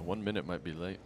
1 minute might be late.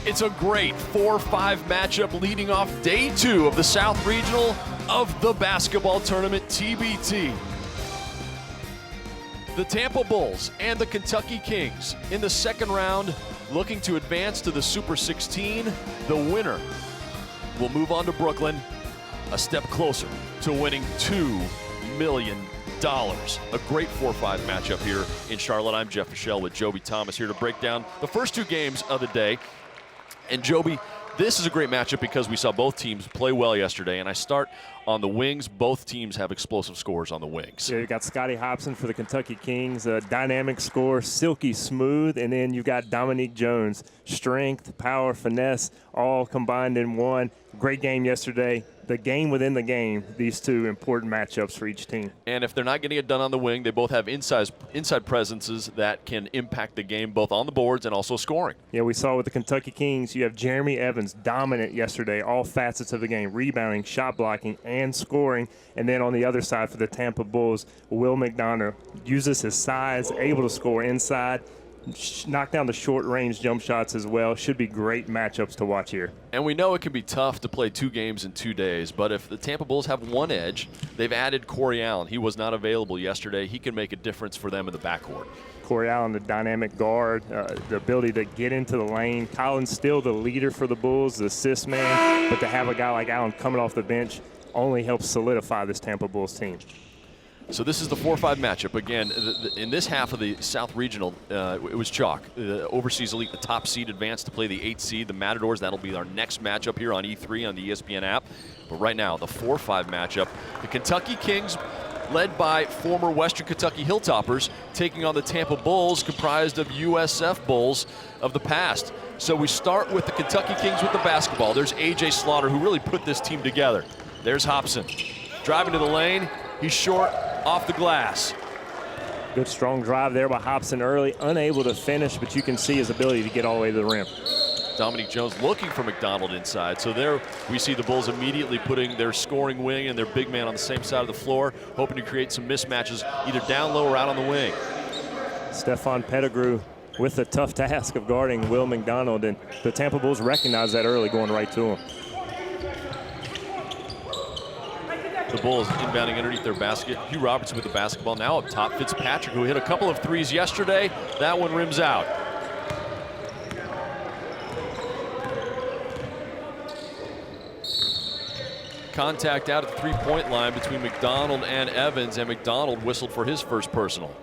It's a great 4-5 matchup leading off day 2 of the South Regional of the basketball tournament TBT. The Tampa Bulls and the Kentucky Kings in the second round looking to advance to the Super 16. The winner will move on to Brooklyn, a step closer to winning $2 million. A great 4-5 matchup here in Charlotte. I'm Jeff Fischel with Joby Thomas here to break down the first 2 games of the day. And Joby, this is a great matchup because we saw both teams play well yesterday, and I start on the wings. Both teams have explosive scores on the wings. Yeah, you got Scotty Hobson for the Kentucky Kings, a dynamic score, silky smooth, and then you've got Dominique Jones, strength, power, finesse, all combined in one. Great game yesterday. The game within the game, these 2 important matchups for each team. And if they're not getting it done on the wing, they both have inside presences that can impact the game both on the boards and also scoring. Yeah, we saw with the Kentucky Kings, you have Jeremy Evans dominant yesterday, all facets of the game, rebounding, shot blocking, and scoring. And then on the other side for the Tampa Bulls, Will McDonough uses his size, able to score inside, knock down the short-range jump shots as well. Should be great matchups to watch here. And we know it can be tough to play 2 games in 2 days, but if the Tampa Bulls have one edge, they've added Corey Allen. He was not available yesterday. He can make a difference for them in the backcourt. Corey Allen, the dynamic guard, the ability to get into the lane. Collins still the leader for the Bulls, the assist man, but to have a guy like Allen coming off the bench only helps solidify this Tampa Bulls team. So this is the 4-5 matchup. Again, in this half of the South Regional, it was chalk. The Overseas Elite, the top seed, advanced to play the 8th seed, the Matadors. That'll be our next matchup here on E3 on the ESPN app. But right now, the 4-5 matchup, the Kentucky Kings, led by former Western Kentucky Hilltoppers, taking on the Tampa Bulls, comprised of USF Bulls of the past. So we start with the Kentucky Kings with the basketball. There's A.J. Slaughter, who really put this team together. There's Hobson, driving to the lane. He's short off the glass. Good strong drive there by Hobson early, unable to finish, but you can see his ability to get all the way to the rim. Dominique Jones looking for McDonald inside. So there we see the Bulls immediately putting their scoring wing and their big man on the same side of the floor, hoping to create some mismatches either down low or out on the wing. Stephon Pettigrew with the tough task of guarding Will McDonald, and the Tampa Bulls recognize that early, going right to him. The Bulls inbounding underneath their basket. Hugh Robertson with the basketball. Now up top, Fitzpatrick, who hit a couple of threes yesterday. That one rims out. Contact out at the 3-point line between McDonald and Evans, and McDonald whistled for his first personal.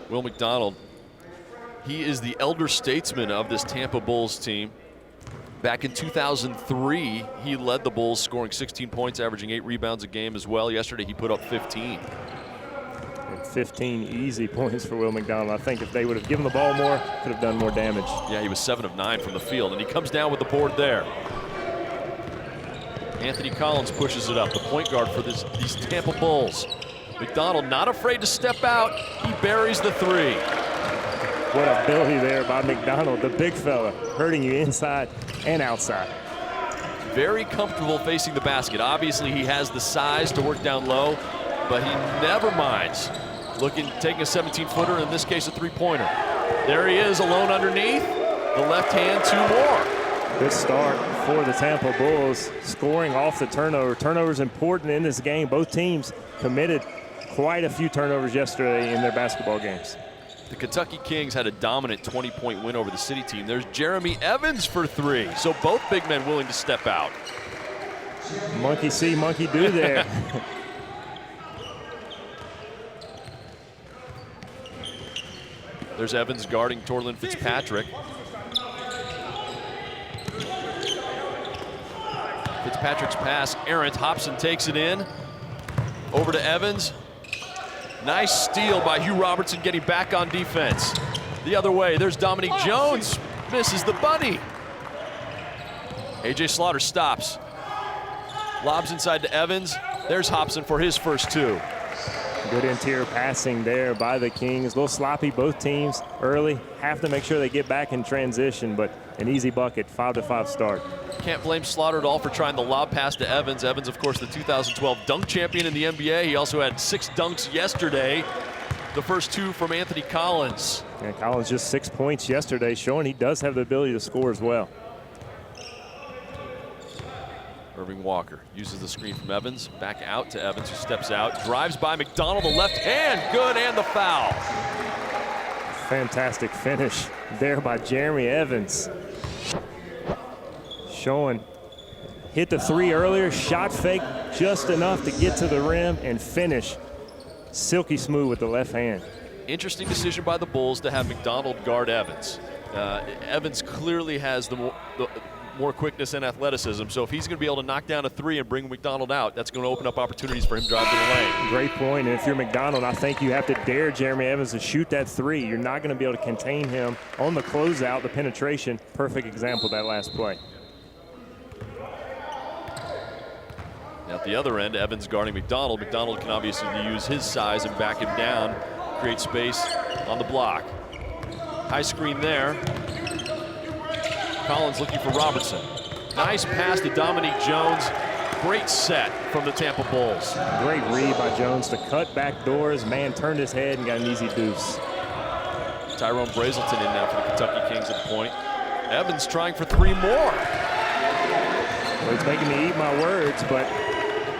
Will McDonald, he is the elder statesman of this Tampa Bulls team. Back in 2003, he led the Bulls, scoring 16 points, averaging 8 rebounds a game as well. Yesterday, he put up 15. And 15 easy points for Will McDonald. I think if they would have given the ball more, could have done more damage. Yeah, he was 7 of 9 from the field, and he comes down with the board there. Anthony Collins pushes it up, the point guard for these Tampa Bulls. McDonald not afraid to step out. He buries the 3. What ability there by McDonald, the big fella, hurting you inside and outside. Very comfortable facing the basket. Obviously, he has the size to work down low, but he never minds taking a 17-footer, in this case a 3-pointer. There he is, alone underneath. The left hand, 2 more. Good start for the Tampa Bulls, scoring off the turnover. Turnovers important in this game. Both teams committed quite a few turnovers yesterday in their basketball games. The Kentucky Kings had a dominant 20-point win over the City team. There's Jeremy Evans for three. So both big men willing to step out. Monkey see, monkey do there. There's Evans guarding Torlin Fitzpatrick. Fitzpatrick's pass errant. Hobson takes it in. Over to Evans. Nice steal by Hugh Robertson, getting back on defense. The other way, there's Dominique Jones. Misses the bunny. A.J. Slaughter stops. Lobs inside to Evans. There's Hobson for his first two. Good interior passing there by the Kings. A little sloppy, both teams early. Have to make sure they get back in transition, but an easy bucket, 5-5 start. Can't blame Slaughter at all for trying the lob pass to Evans. Evans, of course, the 2012 dunk champion in the NBA. He also had 6 dunks yesterday. The first 2 from Anthony Collins. And Collins just 6 points yesterday, showing he does have the ability to score as well. Irving Walker uses the screen from Evans. Back out to Evans, who steps out. Drives by McDonald, the left hand. Good, and the foul. Fantastic finish there by Jeremy Evans. Showing, hit the 3 earlier, shot fake just enough to get to the rim and finish silky smooth with the left hand. Interesting decision by the Bulls to have McDonald guard Evans. Evans clearly has the more quickness and athleticism, so if he's going to be able to knock down a 3 and bring McDonald out, that's going to open up opportunities for him to drive to the lane. Great point, and if you're McDonald, I think you have to dare Jeremy Evans to shoot that 3. You're not going to be able to contain him on the closeout, the penetration. Perfect example of that last play. At the other end, Evans guarding McDonald. McDonald can obviously use his size and back him down, create space on the block. High screen there. Collins looking for Robertson. Nice pass to Dominique Jones. Great set from the Tampa Bulls. Great read by Jones to cut back doors. Man turned his head and got an easy deuce. Tyrone Brazelton in now for the Kentucky Kings at the point. Evans trying for 3 more. Well, it's making me eat my words, but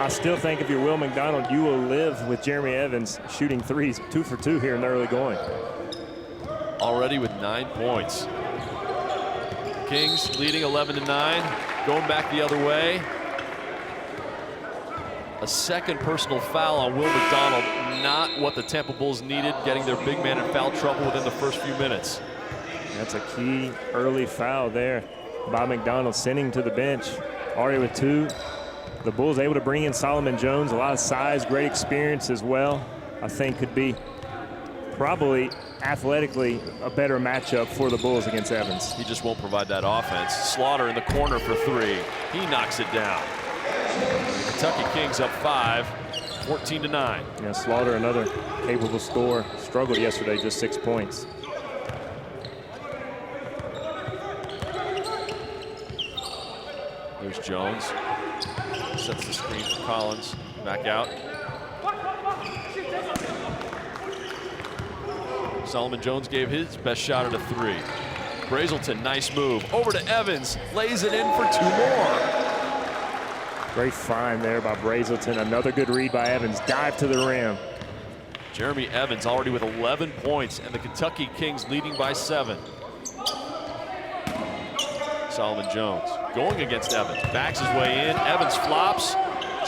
I still think if you're Will McDonald, you will live with Jeremy Evans shooting 3s, 2 for 2 here in the early going. Already with 9 points. Kings leading 11-9, going back the other way. A second personal foul on Will McDonald, not what the Tampa Bulls needed, getting their big man in foul trouble within the first few minutes. That's a key early foul there by McDonald, sending to the bench. Already with 2. The Bulls able to bring in Solomon Jones, a lot of size, great experience as well. I think could be probably athletically a better matchup for the Bulls against Evans. He just won't provide that offense. Slaughter in the corner for 3. He knocks it down. The Kentucky Kings up 5, 14-9. Yeah, Slaughter, another capable scorer, struggled yesterday, just 6 points. There's Jones. Sets the screen for Collins. Back out. Solomon Jones gave his best shot at a 3. Brazelton, nice move. Over to Evans, lays it in for 2 more. Great find there by Brazelton. Another good read by Evans. Dive to the rim. Jeremy Evans already with 11 points, and the Kentucky Kings leading by 7. Solomon Jones going against Evans. Backs his way in. Evans flops.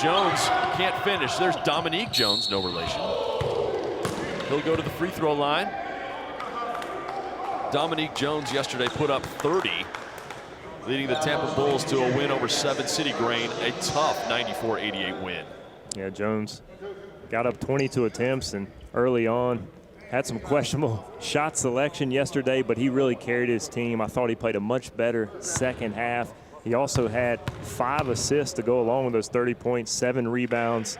Jones can't finish. There's Dominique Jones, no relation. He'll go to the free throw line. Dominique Jones yesterday put up 30, leading the Tampa Bulls to a win over 7 City Grain, a tough 94-88 win. Yeah, Jones got up 22 attempts and early on had some questionable shot selection yesterday, but he really carried his team. I thought he played a much better second half. He also had 5 assists to go along with those 30 points, 7 rebounds,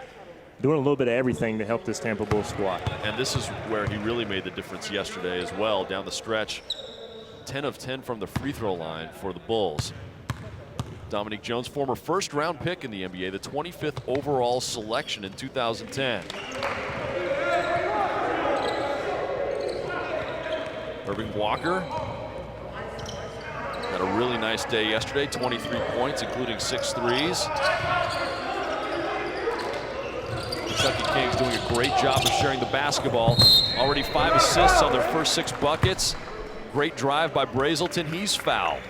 doing a little bit of everything to help this Tampa Bulls squad. And this is where he really made the difference yesterday as well, down the stretch. 10 of 10 from the free throw line for the Bulls. Dominique Jones, former first-round pick in the NBA, the 25th overall selection in 2010. Irving Walker Had a really nice day yesterday, 23 points, including 6 threes. Kentucky Kings doing a great job of sharing the basketball. Already 5 assists on their first 6 buckets. Great drive by Brazelton. He's fouled.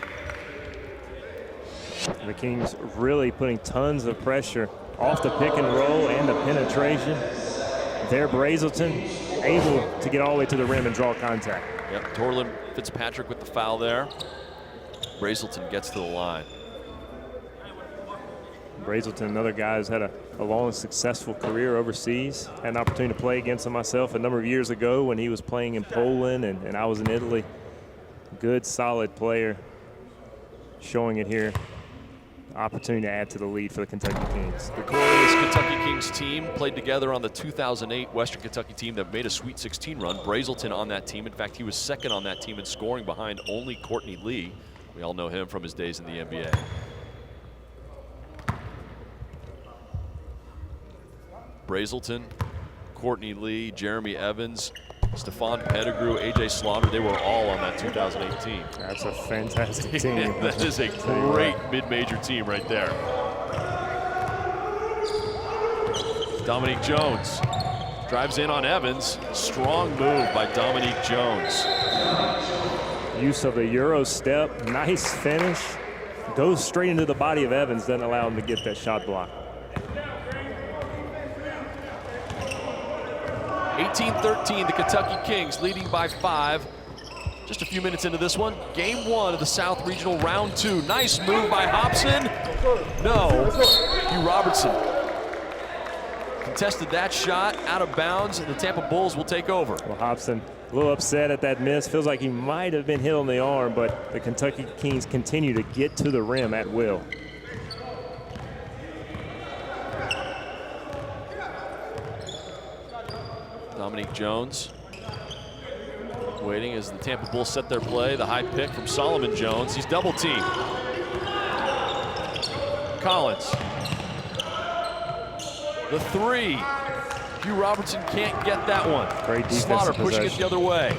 The Kings really putting tons of pressure off the pick and roll and the penetration. There, Brazelton able to get all the way to the rim and draw contact. Yep, Torlin Fitzpatrick with the foul there. Brazelton gets to the line. Brazelton, another guy who's had a long, successful career overseas. Had an opportunity to play against him myself a number of years ago when he was playing in Poland and I was in Italy. Good, solid player. Showing it here. Opportunity to add to the lead for the Kentucky Kings. The core of this Kentucky Kings team played together on the 2008 Western Kentucky team that made a Sweet 16 run. Brazelton on that team. In fact, he was second on that team in scoring behind only Courtney Lee. We all know him from his days in the NBA. Brazelton, Courtney Lee, Jeremy Evans, Stephon Pettigrew, A.J. Slaughter, they were all on that 2008 team. That's a fantastic team. That is a great mid-major team right there. Dominique Jones drives in on Evans. Strong move by Dominique Jones. Use of the Euro step, nice finish. Goes straight into the body of Evans, doesn't allow him to get that shot block. 18-13, the Kentucky Kings leading by 5. Just a few minutes into this one. Game 1 of the South Regional Round 2. Nice move by Hobson. No, Hugh Robertson contested that shot out of bounds, and the Tampa Bulls will take over. Well, Hobson a little upset at that miss. Feels like he might have been hit on the arm, but the Kentucky Kings continue to get to the rim at will. Dominique Jones waiting as the Tampa Bulls set their play. The high pick from Solomon Jones. He's double teamed. Collins. The 3. Hugh Robertson can't get that one. Great defensive Slaughter pushing possession. it the other way.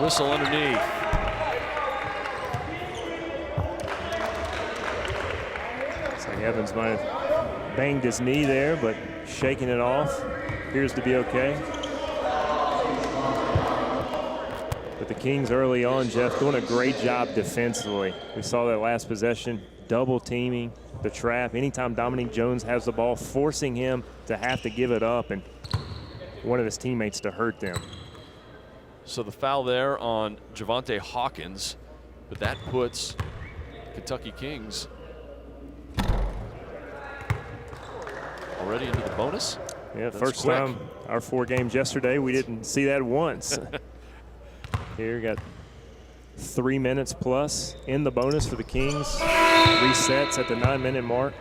Whistle underneath. Evans might have banged his knee there, but shaking it off. Appears to be okay. But the Kings early on, Jeff, doing a great job defensively. We saw that last possession, double teaming, the trap. Anytime Dominique Jones has the ball, forcing him to have to give it up and one of his teammates to hurt them. So the foul there on Javante Hawkins, but that puts Kentucky Kings already into the bonus. Yeah, That's first quick. time our 4 games yesterday, we didn't see that once. Here, got 3 minutes plus in the bonus for the Kings. Resets at the 9-minute mark.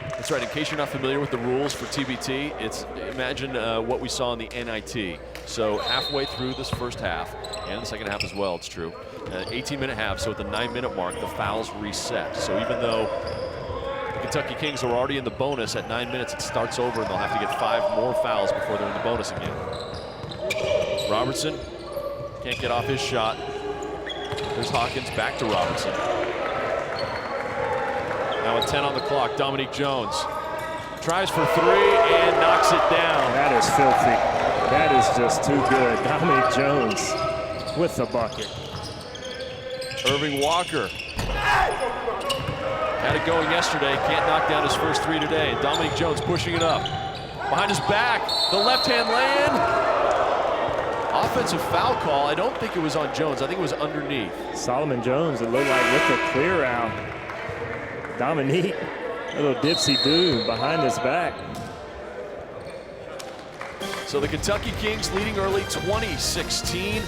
That's right. In case you're not familiar with the rules for TBT, it's imagine what we saw in the NIT. So halfway through this first half, and the second half as well, it's true, 18-minute half, so at the 9-minute mark, the fouls reset. So even though the Kentucky Kings are already in the bonus, at 9 minutes it starts over and they'll have to get 5 more fouls before they're in the bonus again. Robertson can't get off his shot. There's Hawkins, back to Robertson. Now with 10 on the clock, Dominique Jones tries for 3 and knocks it down. That is filthy. That is just too good. Dominique Jones with the bucket. Irving Walker had it going yesterday, can't knock down his first 3 today. And Dominique Jones pushing it up. Behind his back, the left-hand land. Offensive foul call. I don't think it was on Jones. I think it was underneath. Solomon Jones, it looked like with the clear out. Dominique, a little dipsy-do behind his back. So the Kentucky Kings leading early 20-16.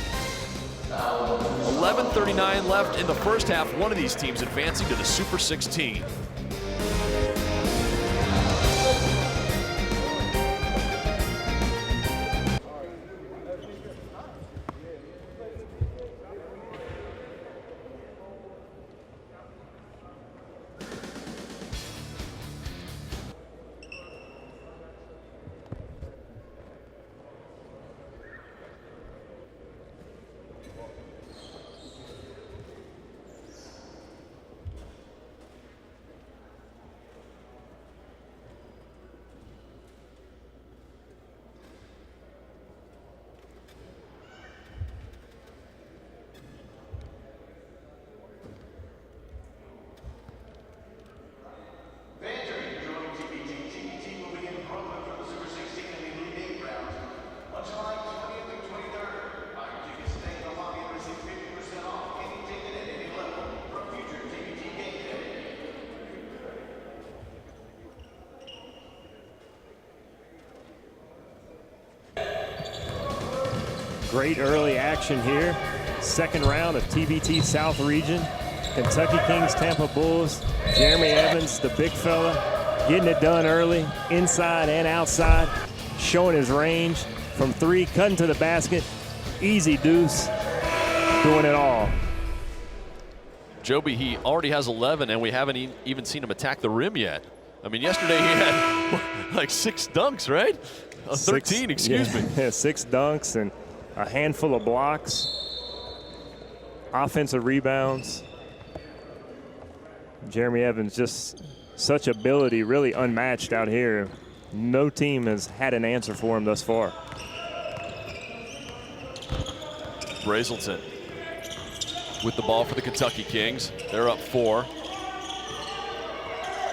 11:39 left in the first half. One of these teams advancing to the Super 16. Great early action here. Second round of TBT South Region. Kentucky Kings, Tampa Bulls. Jeremy Evans, the big fella, getting it done early, inside and outside, showing his range from three, cutting to the basket. Easy deuce, doing it all. Joby, he already has 11, and we haven't even seen him attack the rim yet. I mean, yesterday he had like 6 dunks, right? 13, excuse me. Yeah, 6 dunks and a handful of blocks. Offensive rebounds. Jeremy Evans, just such ability, really unmatched out here. No team has had an answer for him thus far. Brazelton with the ball for the Kentucky Kings. They're up 4.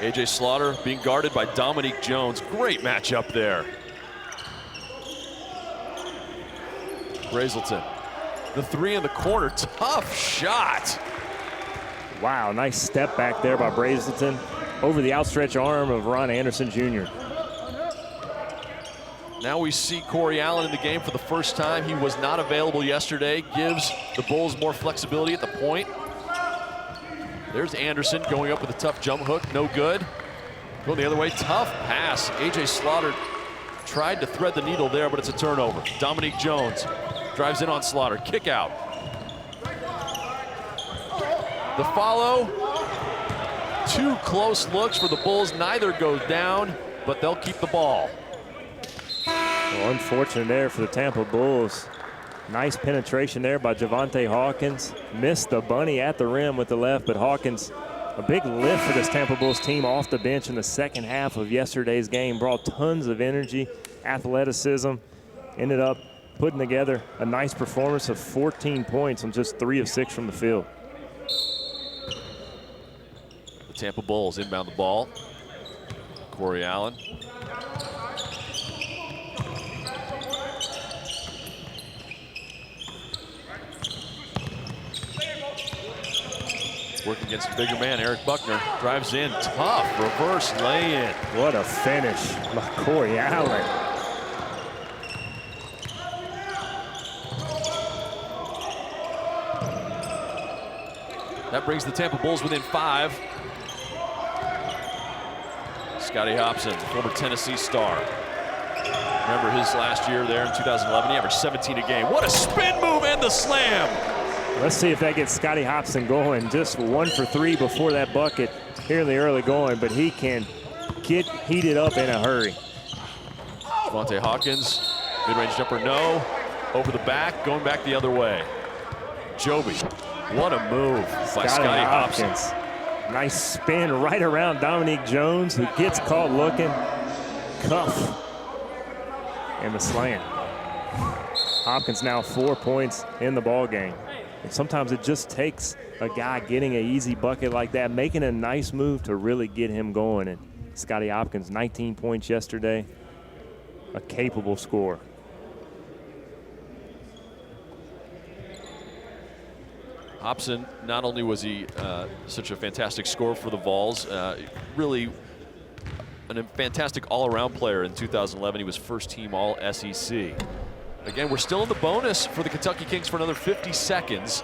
A.J. Slaughter being guarded by Dominique Jones. Great matchup there. Brazelton, the 3 in the corner, tough shot. Wow, nice step back there by Brazelton over the outstretched arm of Ron Anderson Jr. Now we see Corey Allen in the game for the first time. He was not available yesterday. Gives the Bulls more flexibility at the point. There's Anderson going up with a tough jump hook. No good. Going the other way. Tough pass. A.J. Slaughter tried to thread the needle there, but it's a turnover. Dominique Jones drives in on Slaughter. Kick out. The follow. 2 close looks for the Bulls. Neither goes down, but they'll keep the ball. Well, unfortunate there for the Tampa Bulls. Nice penetration there by Javante Hawkins. Missed the bunny at the rim with the left, but Hawkins, a big lift for this Tampa Bulls team off the bench in the second half of yesterday's game. Brought tons of energy, athleticism. Ended up putting together a nice performance of 14 points on just 3 of 6 from the field. The Tampa Bulls inbound the ball. Corey Allen. Working against a bigger man, Eric Buckner drives in, tough reverse lay-in. What a finish by Corey Allen. That brings the Tampa Bulls within 5. Scotty Hobson, former Tennessee star. Remember his last year there in 2011, he averaged 17 a game. What a spin move and the slam. Let's see if that gets Scotty Hobson going. Just 1 for 3 before that bucket here in the early going, but he can get heated up in a hurry. Javante Hawkins, mid-range jumper, no. Over the back, going back the other way. Joby, what a move by Scotty Hobson. Nice spin right around Dominique Jones, who gets caught looking. Cuff and the slam. Hopkins now 4 points in the ball game. And sometimes it just takes a guy getting an easy bucket like that, making a nice move to really get him going. And Scotty Hopkins, 19 points yesterday, a capable scorer. Hobson, not only was he such a fantastic scorer for the Vols, really a fantastic all-around player in 2011. He was first team All-SEC. Again, we're still in the bonus for the Kentucky Kings for another 50 seconds.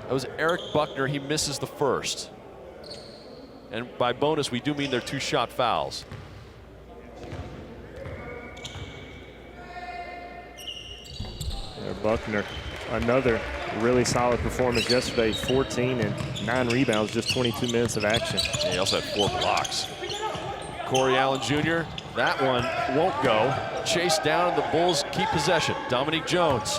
That was Eric Buckner. He misses the first. And by bonus, we do mean they're 2-shot fouls. Buckner, another really solid performance yesterday. 14 and 9 rebounds, just 22 minutes of action. Yeah, he also had 4 blocks. Corey Allen Jr., that one won't go. Chased down, and the Bulls keep possession. Dominique Jones.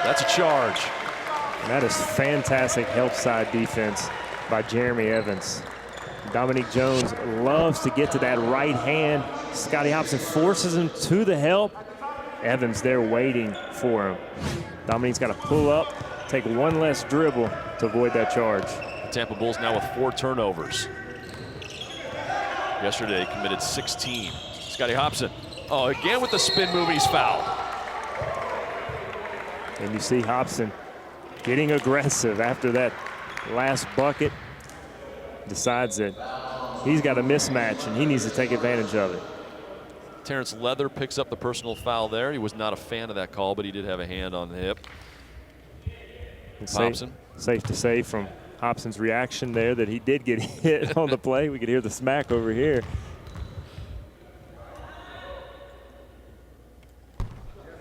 That's a charge. And that is fantastic help side defense by Jeremy Evans. Dominique Jones loves to get to that right hand. Scotty Hobson forces him to the help. Evans there waiting for him. Dominique's got to pull up, take one less dribble to avoid that charge. The Tampa Bulls now with 4 turnovers. Yesterday committed 16. Scotty Hobson, oh, again with the spin move, he's fouled. And you see Hobson getting aggressive after that last bucket. Decides that he's got a mismatch and he needs to take advantage of it. Terrence Leather picks up the personal foul there. He was not a fan of that call, but he did have a hand on the hip. Hobson. Safe to say from Hobson's reaction there that he did get hit on the play. We could hear the smack over here.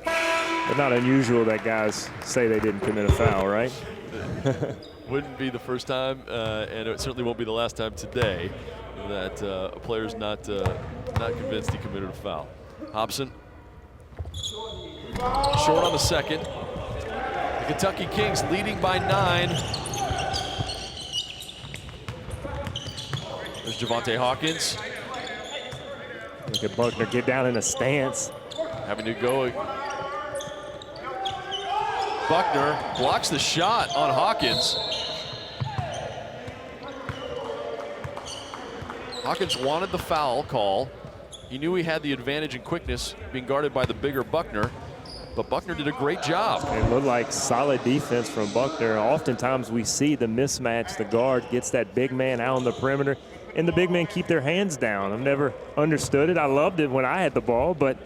But not unusual that guys say they didn't commit a foul, right? Wouldn't be the first time, and it certainly won't be the last time today that a player's not convinced he committed a foul. Hobson, short on the second. The Kentucky Kings leading by 9. There's Javonte Hawkins. Look at Buckner get down in a stance. Having to go. Buckner blocks the shot on Hawkins. Hawkins wanted the foul call. He knew he had the advantage in quickness being guarded by the bigger Buckner, but Buckner did a great job. It looked like solid defense from Buckner. Oftentimes we see the mismatch. The guard gets that big man out on the perimeter, and the big men keep their hands down. I've never understood it. I loved it when I had the ball, but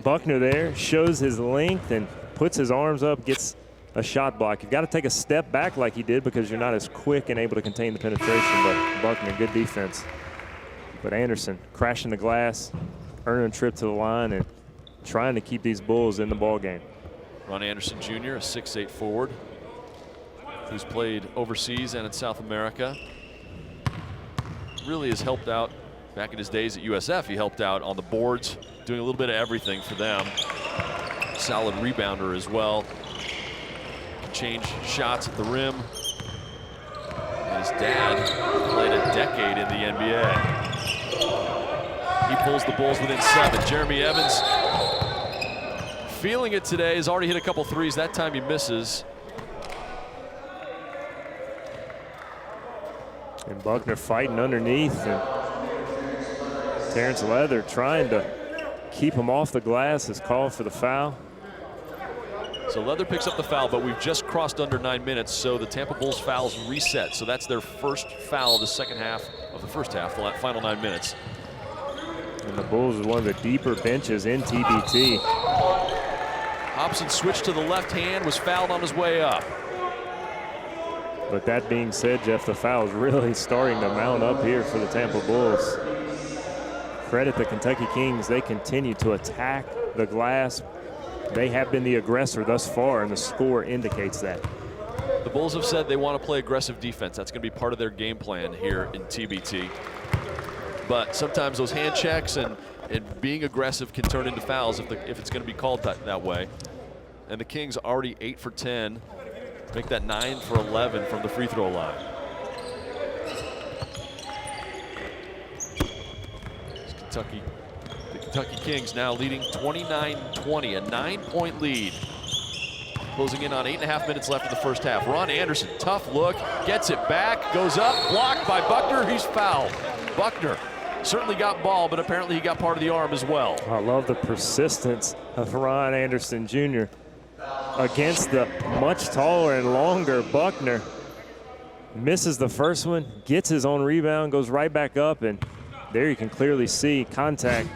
Buckner there shows his length and puts his arms up, gets a shot block. You've got to take a step back like he did because you're not as quick and able to contain the penetration, but Buckner, good defense. But Anderson crashing the glass, earning a trip to the line, and trying to keep these Bulls in the ball game. Ron Anderson Jr., a 6'8" forward who's played overseas and in South America. Really has helped out back in his days at USF. He helped out on the boards, doing a little bit of everything for them. Solid rebounder as well. Can change shots at the rim. And his dad played a decade in the NBA. He pulls the Bulls within 7. Jeremy Evans feeling it today. Has already hit a couple threes. That time he misses. And Buckner fighting underneath. And Terrence Leather trying to keep him off the glass is called for the foul. So Leather picks up the foul, but we've just crossed under 9 minutes, so the Tampa Bulls fouls reset. So that's their first foul of the second half of the first half, the final 9 minutes. And the Bulls is one of the deeper benches in TBT. Hobson switched to the left hand, was fouled on his way up. But that being said, Jeff, the foul is really starting to mount up here for the Tampa Bulls. Credit the Kentucky Kings. They continue to attack the glass. They have been the aggressor thus far, and the score indicates that. The Bulls have said they want to play aggressive defense. That's going to be part of their game plan here in TBT. But sometimes those hand checks and being aggressive can turn into fouls if it's going to be called that way. And the Kings already 8 for 10. Make that 9 for 11 from the free throw line. The Kentucky Kings now leading 29-20, a 9-point lead. Closing in on 8.5 minutes left in the first half. Ron Anderson, tough look, gets it back, goes up, blocked by Buckner. He's fouled. Buckner certainly got ball, but apparently he got part of the arm as well. I love the persistence of Ron Anderson Jr. against the much taller and longer Buckner. Misses the first one, gets his own rebound, goes right back up, and there you can clearly see contact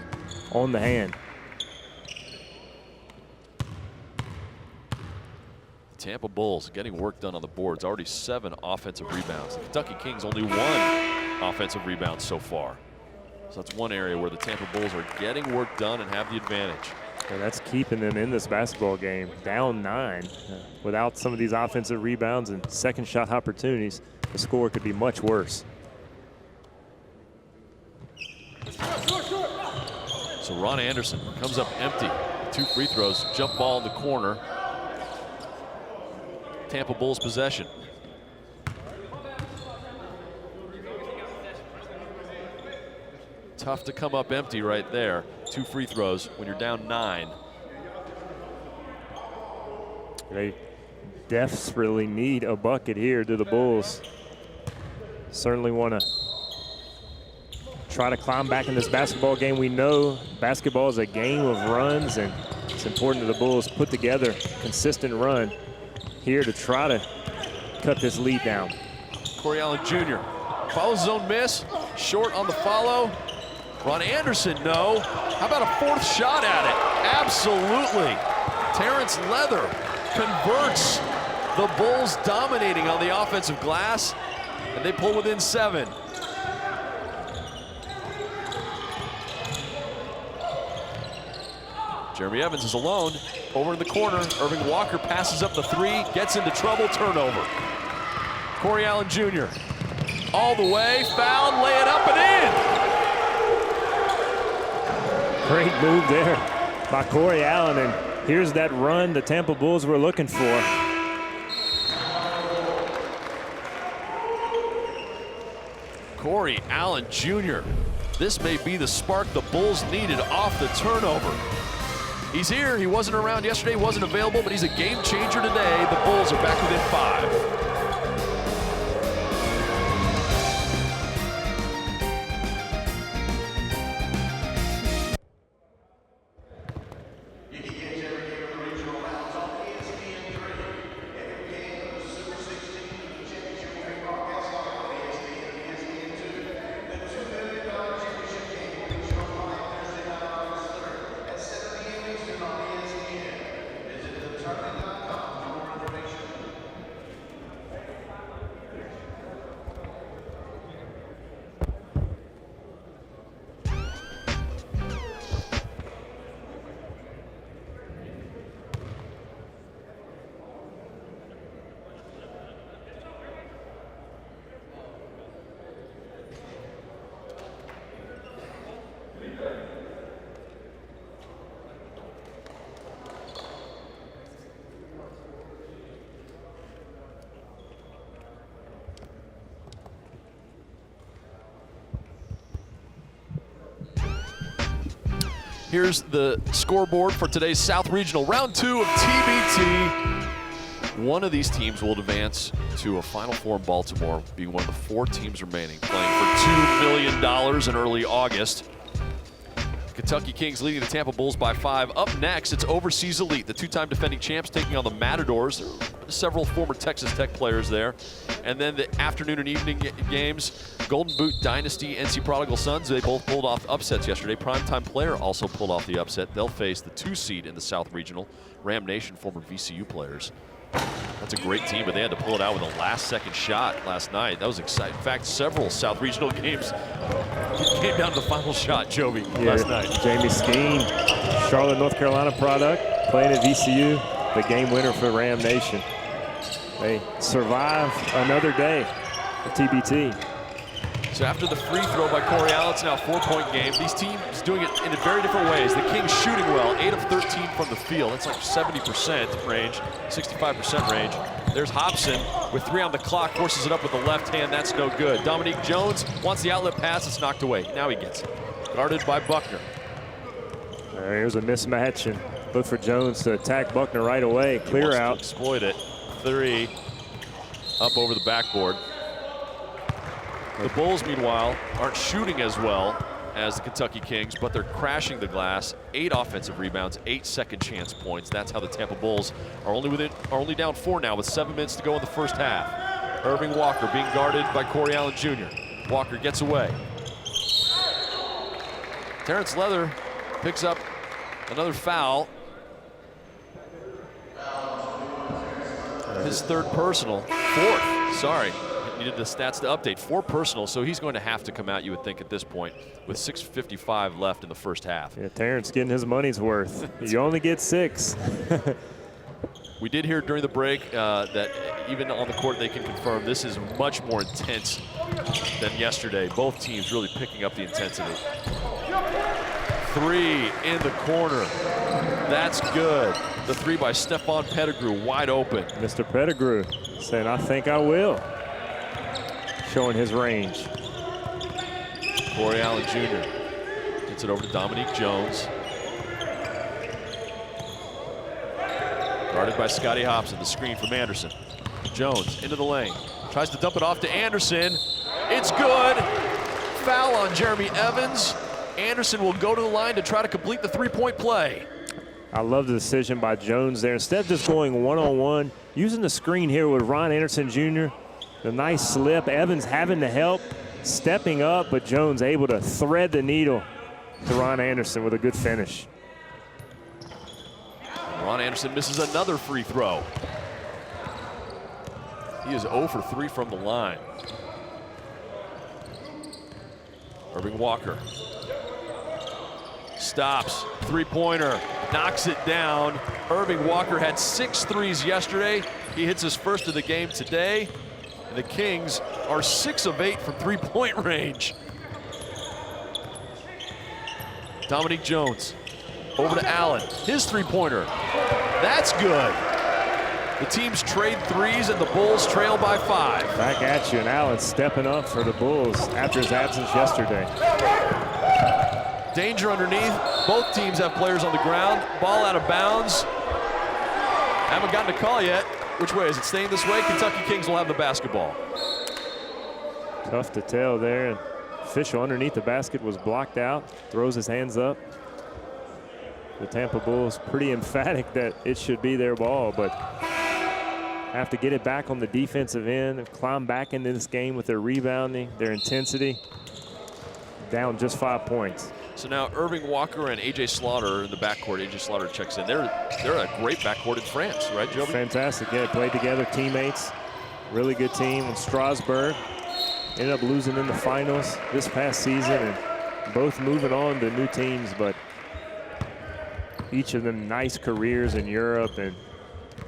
on the hand. Tampa Bulls getting work done on the boards. Already 7 offensive rebounds. The Kentucky Kings only 1 offensive rebound so far. So that's one area where the Tampa Bulls are getting work done and have the advantage. And that's keeping them in this basketball game. Down 9. Without some of these offensive rebounds and second shot opportunities, the score could be much worse. So Ron Anderson comes up empty. 2 free throws, jump ball in the corner. Tampa Bulls possession. Tough to come up empty right there. 2 free throws when you're down 9. They desperately need a bucket here, do the Bulls. Certainly want to try to climb back in this basketball game. We know basketball is a game of runs, and it's important that the Bulls put together a consistent run here to try to cut this lead down. Corey Allen Jr. follows his own miss, short on the follow. Ron Anderson, no. How about a fourth shot at it? Absolutely. Terrence Leather converts. The Bulls dominating on the offensive glass, and they pull within 7. Jeremy Evans is alone over in the corner. Irving Walker passes up the 3, gets into trouble, turnover. Corey Allen Jr. all the way, fouled, lay it up and in. Great move there by Corey Allen, and here's that run the Tampa Bulls were looking for. Corey Allen Jr. This may be the spark the Bulls needed off the turnover. He's here. He wasn't around yesterday, wasn't available, but he's a game changer today. The Bulls are back within 5. Here's the scoreboard for today's South Regional Round 2 of TBT. One of these teams will advance to a Final Four in Baltimore, being one of the 4 teams remaining, playing for $2 million in early August. Kentucky Kings leading the Tampa Bulls by 5. Up next, it's Overseas Elite, the 2-time defending champs taking on the Matadors. There are several former Texas Tech players there. And then the afternoon and evening games, Golden Boot Dynasty, NC Prodigal Sons, they both pulled off upsets yesterday. Primetime Player also pulled off the upset. They'll face the 2 seed in the South Regional, Ram Nation, former VCU players. That's a great team, but they had to pull it out with a last-second shot last night. That was exciting. In fact, several South Regional games came down to the final shot, Jovi, last night. Jamie Skeen, Charlotte, North Carolina product, playing at VCU, the game winner for Ram Nation. They survive another day at TBT. So after the free throw by Corey Allen, it's now a 4-point game. These teams doing it in very different ways. The Kings shooting well, 8 of 13 from the field. That's like 70% range, 65% range. There's Hobson with 3 on the clock, forces it up with the left hand. That's no good. Dominique Jones wants the outlet pass. It's knocked away. Now he gets it. Guarded by Buckner. Here's a mismatch, and look for Jones to attack Buckner right away. Clear out. Exploit it. 3 up over the backboard. The Bulls, meanwhile, aren't shooting as well as the Kentucky Kings, but they're crashing the glass. 8 offensive rebounds, 8 second chance points. That's how the Tampa Bulls are only down 4 now with 7 minutes to go in the first half. Irving Walker being guarded by Corey Allen Jr. Walker gets away. Terrence Leather picks up another foul. His 3rd personal, 4th, sorry. Needed the stats to update. 4 personal, so he's going to have to come out, you would think, at this point, with 6:55 left in the first half. Yeah, Terrence getting his money's worth. You only get 6. We did hear during the break that even on the court they can confirm this is much more intense than yesterday. Both teams really picking up the intensity. 3 in the corner. That's good. The 3 by Stephon Pettigrew, wide open. Mr. Pettigrew saying, I think I will. Showing his range. Corey Allen Jr. gets it over to Dominique Jones. Guarded by Scotty Hobson, the screen from Anderson. Jones into the lane, tries to dump it off to Anderson. It's good. Foul on Jeremy Evans. Anderson will go to the line to try to complete the 3-point play. I love the decision by Jones there. Instead of just going one-on-one, using the screen here with Ron Anderson Jr., the nice slip. Evans having to help, stepping up, but Jones able to thread the needle to Ron Anderson with a good finish. Ron Anderson misses another free throw. He is 0 for 3 from the line. Irving Walker stops, three-pointer, knocks it down. Irving Walker had 6 threes yesterday. He hits his first of the game today. And the Kings are 6 of 8 from three-point range. Dominique Jones over to Allen. His three-pointer. That's good. The teams trade threes and the Bulls trail by 5. Back at you, and Allen stepping up for the Bulls after his absence yesterday. Danger underneath. Both teams have players on the ground. Ball out of bounds. Haven't gotten a call yet. Which way? Is it staying this way? Kentucky Kings will have the basketball. Tough to tell there. And official underneath the basket was blocked out. Throws his hands up. The Tampa Bulls pretty emphatic that it should be their ball, but have to get it back on the defensive end and climb back into this game with their rebounding, their intensity. Down just 5 points. So now Irving Walker and A.J. Slaughter in the backcourt. A.J. Slaughter checks in. They're a great backcourt in France, right, Joby? Fantastic. Yeah, played together, teammates. Really good team. And Strasburg ended up losing in the finals this past season, and both moving on to new teams, but each of them nice careers in Europe, and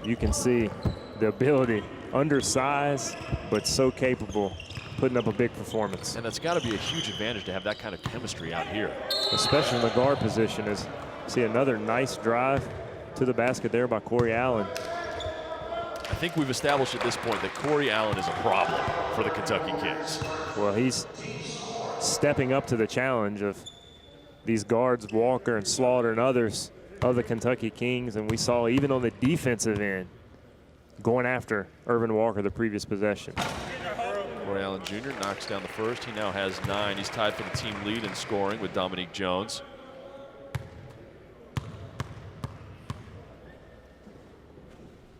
you can see the ability, undersized, but so capable, putting up a big performance. And that's got to be a huge advantage to have that kind of chemistry out here. Especially in the guard position. As see another nice drive to the basket there by Corey Allen. I think we've established at this point that Corey Allen is a problem for the Kentucky Kings. Well, he's stepping up to the challenge of these guards, Walker and Slaughter and others of the Kentucky Kings, and we saw even on the defensive end going after Irvin Walker the previous possession. Corey Allen Jr. knocks down the first. He now has 9. He's tied for the team lead in scoring with Dominique Jones.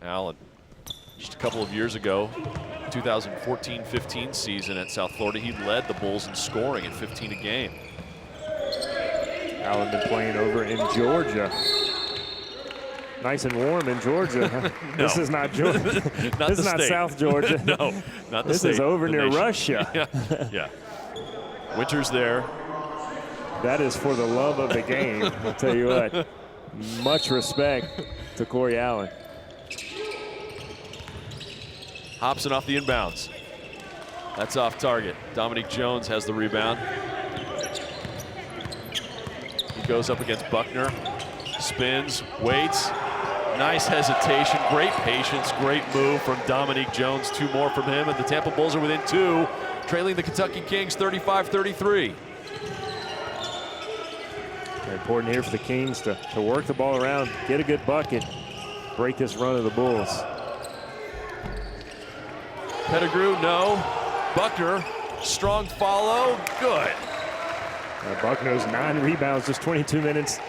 Allen, just a couple of years ago, 2014-15 season at South Florida, he led the Bulls in scoring at 15 a game. Allen been playing over in Georgia. Nice and warm in Georgia. No. This is not Georgia. This is not South Georgia. No, not the This state, is over the near nation. Russia. Yeah. Winter's there. That is for the love of the game. I'll tell you what. Much respect to Corey Allen. Hobson off the inbounds. That's off target. Dominique Jones has the rebound. He goes up against Buckner. Spins, waits. Nice hesitation, great patience, great move from Dominique Jones. 2 more from him, and the Tampa Bulls are within 2, trailing the Kentucky Kings 35-33. Important here for the Kings to work the ball around, get a good bucket, break this run of the Bulls. Pettigrew, no. Buckner, strong follow, good. Buckner's 9 rebounds, just 22 minutes.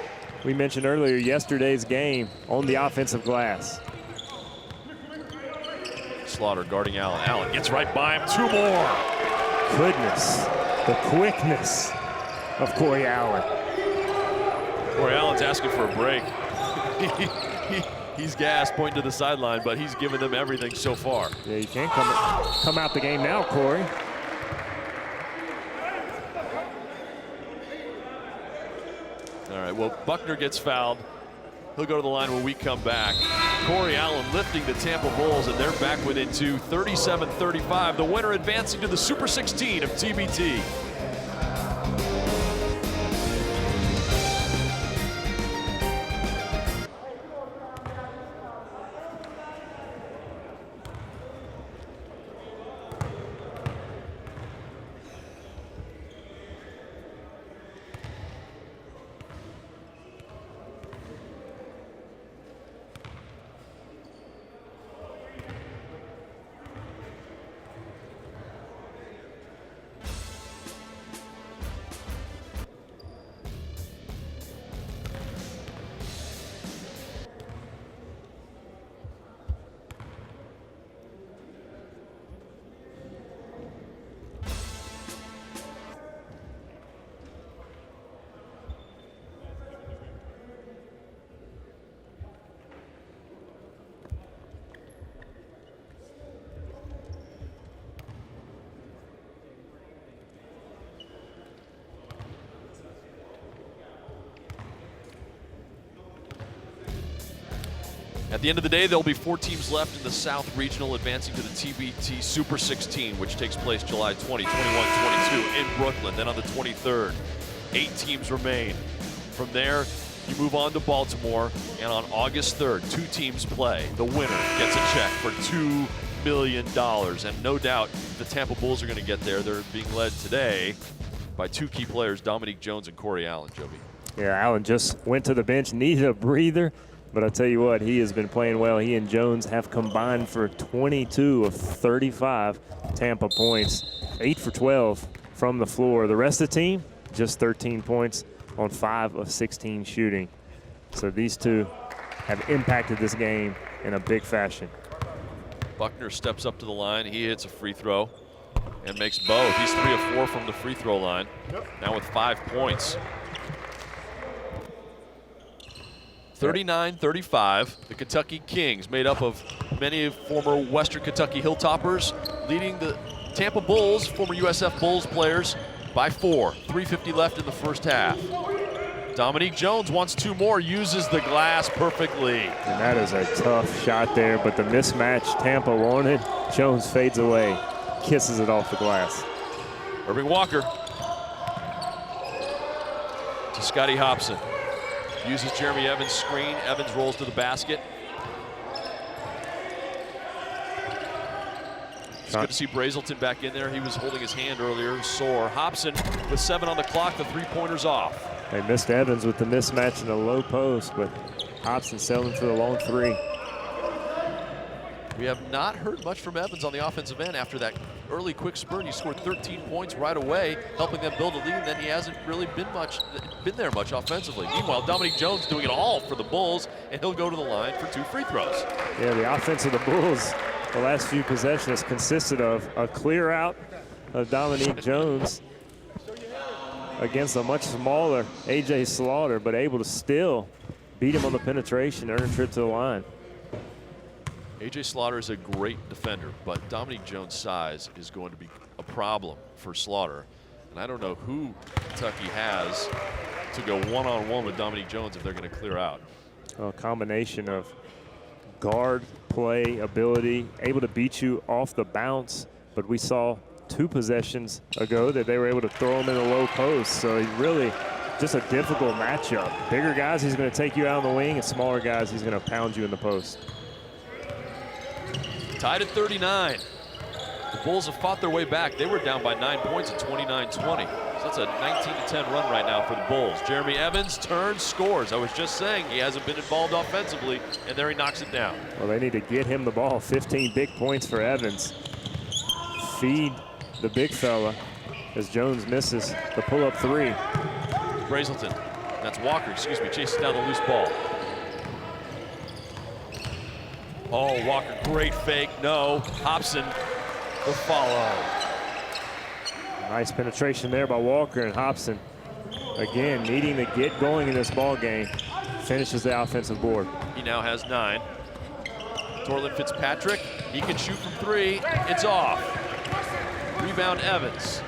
We mentioned earlier yesterday's game on the offensive glass. Slaughter guarding Allen. Allen gets right by him. 2 more. Goodness, the quickness of Corey Allen. Corey Allen's asking for a break. He's gassed, pointing to the sideline, but he's given them everything so far. Yeah, you can't come out the game now, Corey. All right, well, Buckner gets fouled. He'll go to the line when we come back. Corey Allen lifting the Tampa Bulls, and they're back within 2, 37-35. The winner advancing to the Super 16 of TBT. At the end of the day, there'll be 4 teams left in the South Regional advancing to the TBT Super 16, which takes place July 20, 21, 22 in Brooklyn. Then on the 23rd, 8 teams remain. From there, you move on to Baltimore, and on August 3rd, 2 teams play. The winner gets a check for $2 million. And no doubt the Tampa Bulls are going to get there. They're being led today by 2 key players, Dominique Jones and Corey Allen, Joby. Yeah, Allen just went to the bench, needed a breather, but I'll tell you what, he has been playing well. He and Jones have combined for 22 of 35 Tampa points, 8 for 12 from the floor. The rest of the team, just 13 points on 5 of 16 shooting. So these two have impacted this game in a big fashion. Buckner steps up to the line. He hits a free throw and makes both. He's 3 of 4 from the free throw line, now with 5 points. 39-35, the Kentucky Kings, made up of many former Western Kentucky Hilltoppers, leading the Tampa Bulls, former USF Bulls players, by 4. 3:50 left in the first half. Dominique Jones wants 2 more, uses the glass perfectly. And that is a tough shot there, but the mismatch Tampa wanted, Jones fades away, kisses it off the glass. Irving Walker to Scotty Hobson. Uses Jeremy Evans' screen. Evans rolls to the basket. It's good to see Brazelton back in there. He was holding his hand earlier, sore. Hobson with 7 on the clock, the 3-pointer's off. They missed Evans with the mismatch in the low post, but Hobson selling for the long 3. We have not heard much from Evans on the offensive end after that early quick spurt. He scored 13 points right away, helping them build a lead, and then he hasn't really been there much offensively. Meanwhile, Dominique Jones doing it all for the Bulls, and he'll go to the line for 2 free throws. Yeah, the offense of the Bulls the last few possessions consisted of a clear out of Dominique Jones against a much smaller A.J. Slaughter, but able to still beat him on the penetration, earn a trip to the line. A.J. Slaughter is a great defender, but Dominique Jones' size is going to be a problem for Slaughter. And I don't know who Kentucky has to go one-on-one with Dominique Jones if they're going to clear out. A combination of guard play, ability, able to beat you off the bounce, but we saw 2 possessions ago that they were able to throw him in the low post. So he's really just a difficult matchup. Bigger guys, he's going to take you out on the wing, and smaller guys, he's going to pound you in the post. Tied at 39. The Bulls have fought their way back. They were down by 9 points at 29-20. So that's a 19-10 run right now for the Bulls. Jeremy Evans turns, scores. I was just saying he hasn't been involved offensively, and there he knocks it down. Well, they need to get him the ball. 15 big points for Evans. Feed the big fella as Jones misses the pull-up 3. Brazelton, that's Walker, excuse me, chases down the loose ball. Oh, Walker, great fake, no. Hobson, the follow. Nice penetration there by Walker, and Hobson, again, needing to get going in this ball game, finishes the offensive board. He now has 9. Torlin Fitzpatrick, he can shoot from 3. It's off. Rebound Evans.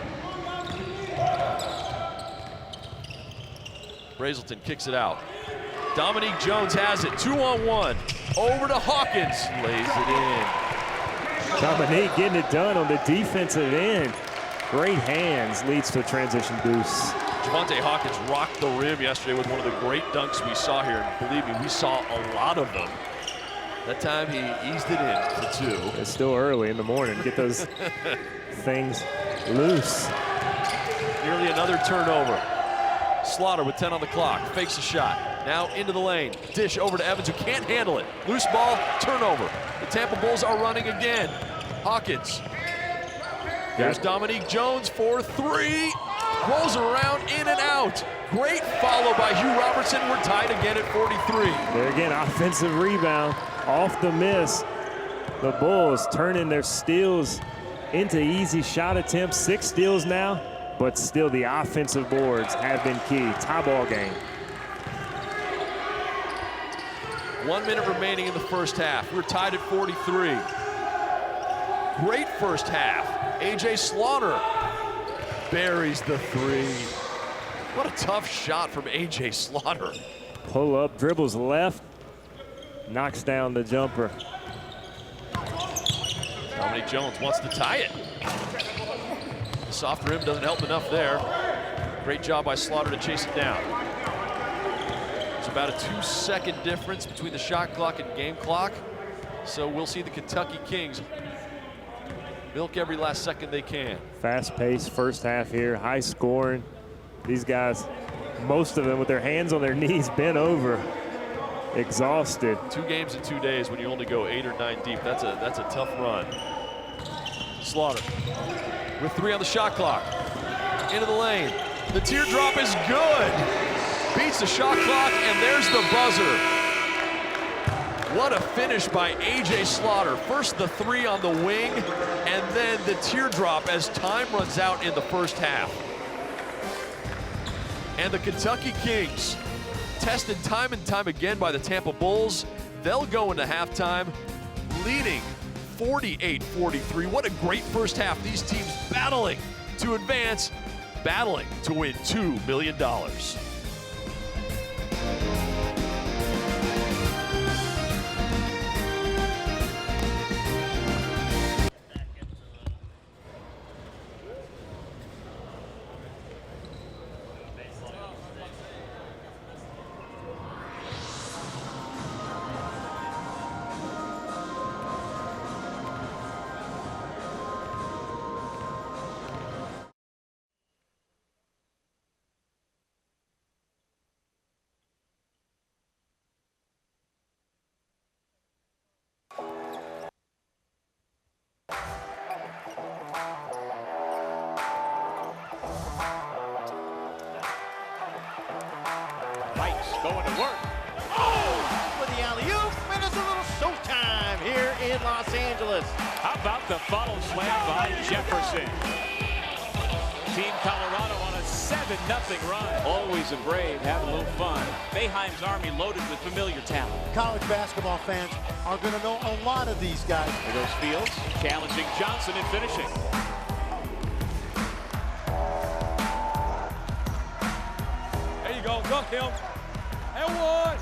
Brazelton kicks it out. Dominique Jones has it, 2-on-1. Over to Hawkins, lays it in. Dominique getting it done on the defensive end. Great hands, leads to a transition deuce. Javante Hawkins rocked the rim yesterday with one of the great dunks we saw here. And believe me, we saw a lot of them. That time he eased it in for 2. It's still early in the morning. Get those things loose. Nearly another turnover. Slaughter with 10 on the clock, fakes a shot. Now into the lane, dish over to Evans who can't handle it. Loose ball, turnover. The Tampa Bulls are running again. Hawkins. There's Dominique Jones for 3. Rolls around, in and out. Great follow by Hugh Robertson. We're tied again at 43. There again, offensive rebound off the miss. The Bulls turning their steals into easy shot attempts. 6 steals now, but still the offensive boards have been key. Tie ball game. 1 minute remaining in the first half. We're tied at 43. Great first half. A.J. Slaughter buries the 3. What a tough shot from A.J. Slaughter. Pull up, dribbles left, Knocks down the jumper. Dominique Jones wants to tie it. The soft rim doesn't help enough there. Great job by Slaughter to chase it down. There's about a 2-second difference between the shot clock and game clock. So we'll see the Kentucky Kings milk every last second they can. Fast-paced first half here, high scoring. These guys, most of them with their hands on their knees, bent over, exhausted. 2 games in 2 days when you only go 8 or 9 deep. That's a tough run. Slaughter with 3 on the shot clock. Into the lane. The teardrop is good. Beats the shot clock, and there's the buzzer. What a finish by A.J. Slaughter. First the 3 on the wing, and then the teardrop as time runs out in the first half. And the Kentucky Kings, tested time and time again by the Tampa Bulls, they'll go into halftime leading 48-43. What a great first half. These teams battling to advance, battling to win $2 million. Going to work. Oh, for the alley-oop, and it's a little showtime here in Los Angeles. How about the follow slam by Jefferson? Team Colorado on a 7-0 run. Always a Brave, having a little fun. Boeheim's Army loaded with familiar talent. College basketball fans are going to know a lot of these guys. There goes Fields, challenging Johnson and finishing. There you go, dunk him. And one.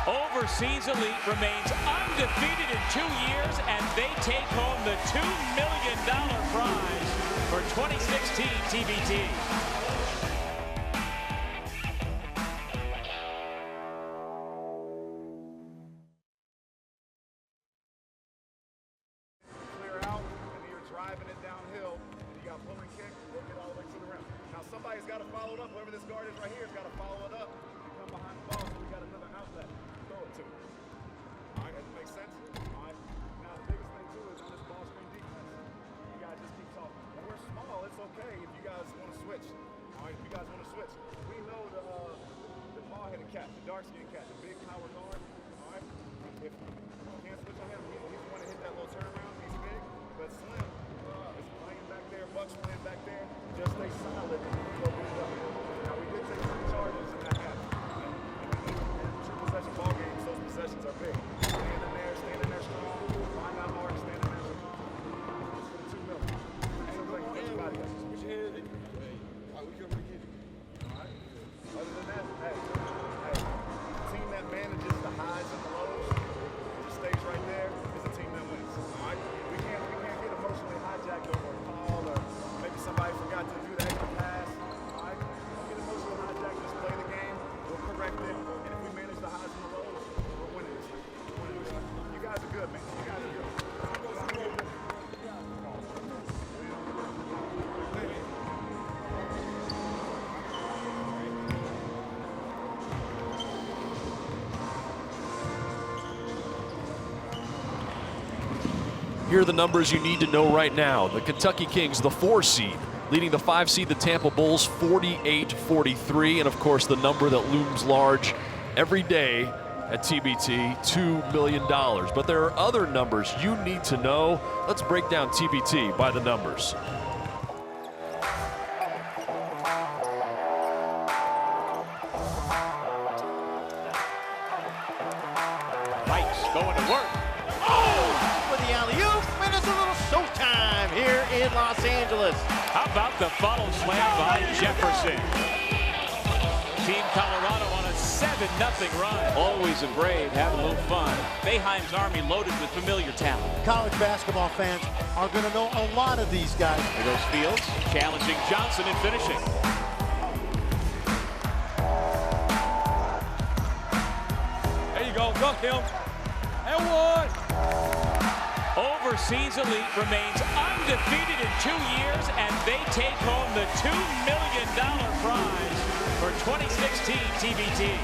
Overseas Elite remains undefeated in 2 years, and they take home the $2 million prize for 2016 TBT. Clear out, and you're driving it downhill, and you got pulling kick, we'll get all the way to the rim. Now somebody's got to follow it up. Whoever this guard is right here has got to follow it up. Come behind the ball, so we got another outlet. Throw it to him. All right, does it make sense? All right. Now the biggest thing too is on this ball screen defense, you guys just keep talking. And we're small, it's okay if you guys want to switch. All right, if you guys want to switch. We know the ball-headed cat, the dark-skinned cat, the big power guard. All right. If you can't switch on him, he's the one to hit that little turnaround. He's big, but Slim is playing back there. Buck's playing back there. Just stay solid. Now we did take some charges in that half. True possession ball games, those possessions are big. Stand in there strong. Find out hard, stand in there. Just for the 2 million. So like everybody else. Switch your head. All right, we come again. All right. Other than that, hey, the team that manages the highs and the lows, just stays right there, is a team that wins. All right. We can't get emotionally hijacked over a call or maybe somebody forgot to do the extra pass. All right. Don't get emotionally hijacked. Just play the game. We'll correct it. And if we manage the highs and the lows, we're winning this thing. We're winning this thing. You guys are good, man. You guys are good. Here are the numbers you need to know right now. The Kentucky Kings, the 4 seed, leading the 5 seed, the Tampa Bulls, 48-43. And of course, the number that looms large every day at TBT, $2 million. But there are other numbers you need to know. Let's break down TBT by the numbers. Mike's going to work. Oh, for the alley-oop, and it's a little showtime here in Los Angeles. How about the follow slam by Jefferson? Team Colorado on a 7 7-0 run. Always a Brave, having a little fun. Boeheim's Army loaded with familiar talent. College basketball fans are going to know a lot of these guys. Here goes Fields, challenging Johnson and finishing. There you go. Dunk him. And one. Overseas Elite remains undefeated in 2 years, and they take home the $2 million prize for 2016 TBT.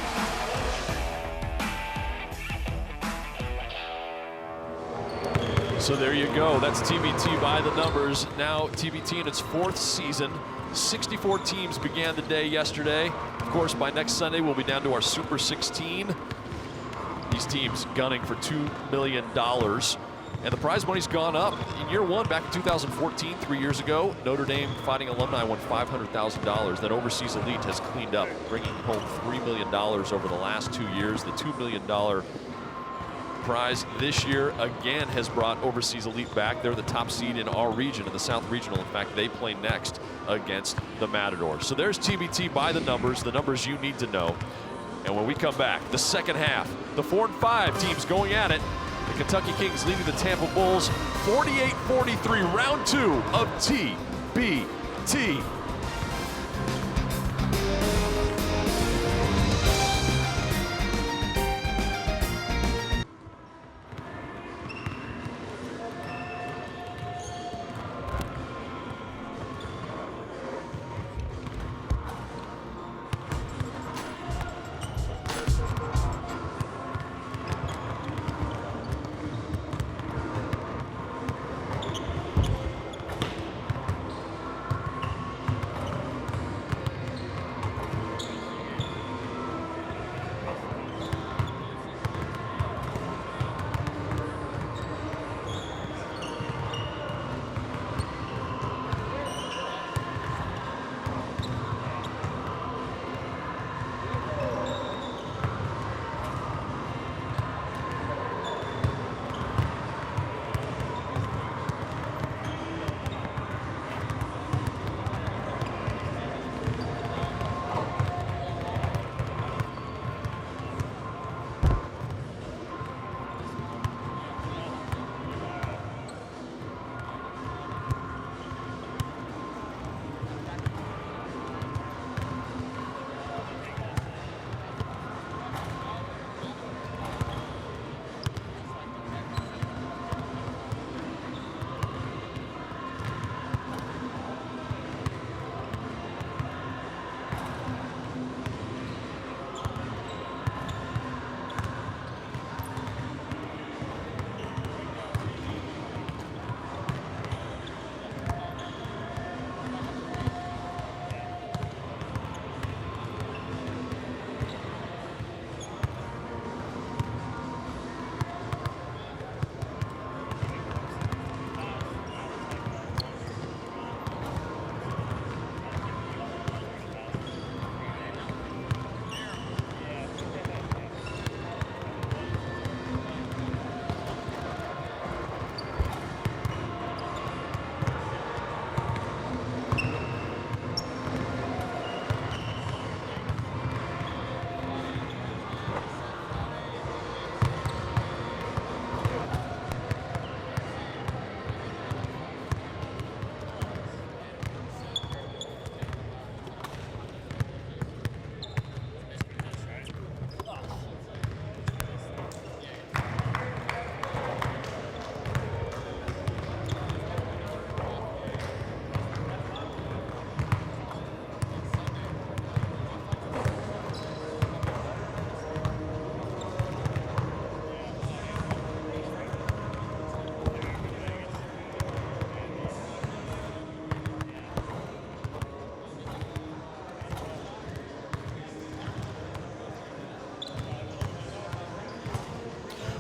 So there you go. That's TBT by the numbers. Now TBT in its 4th season. 64 teams began the day yesterday. Of course, by next Sunday, we'll be down to our Super 16. These teams gunning for $2 million. And the prize money's gone up. In year 1, back in 2014, 3 years ago, Notre Dame Fighting Alumni won $500,000. Then Overseas Elite has cleaned up, bringing home $3 million over the last 2 years. The $2 million prize this year again has brought Overseas Elite back. They're the top seed in our region, in the South Regional. In fact, they play next against the Matadors. So there's TBT by the numbers you need to know. And when we come back, the second half, the 4 and 5 teams going at it. The Kentucky Kings leading the Tampa Bulls 48-43, round 2 of TBT.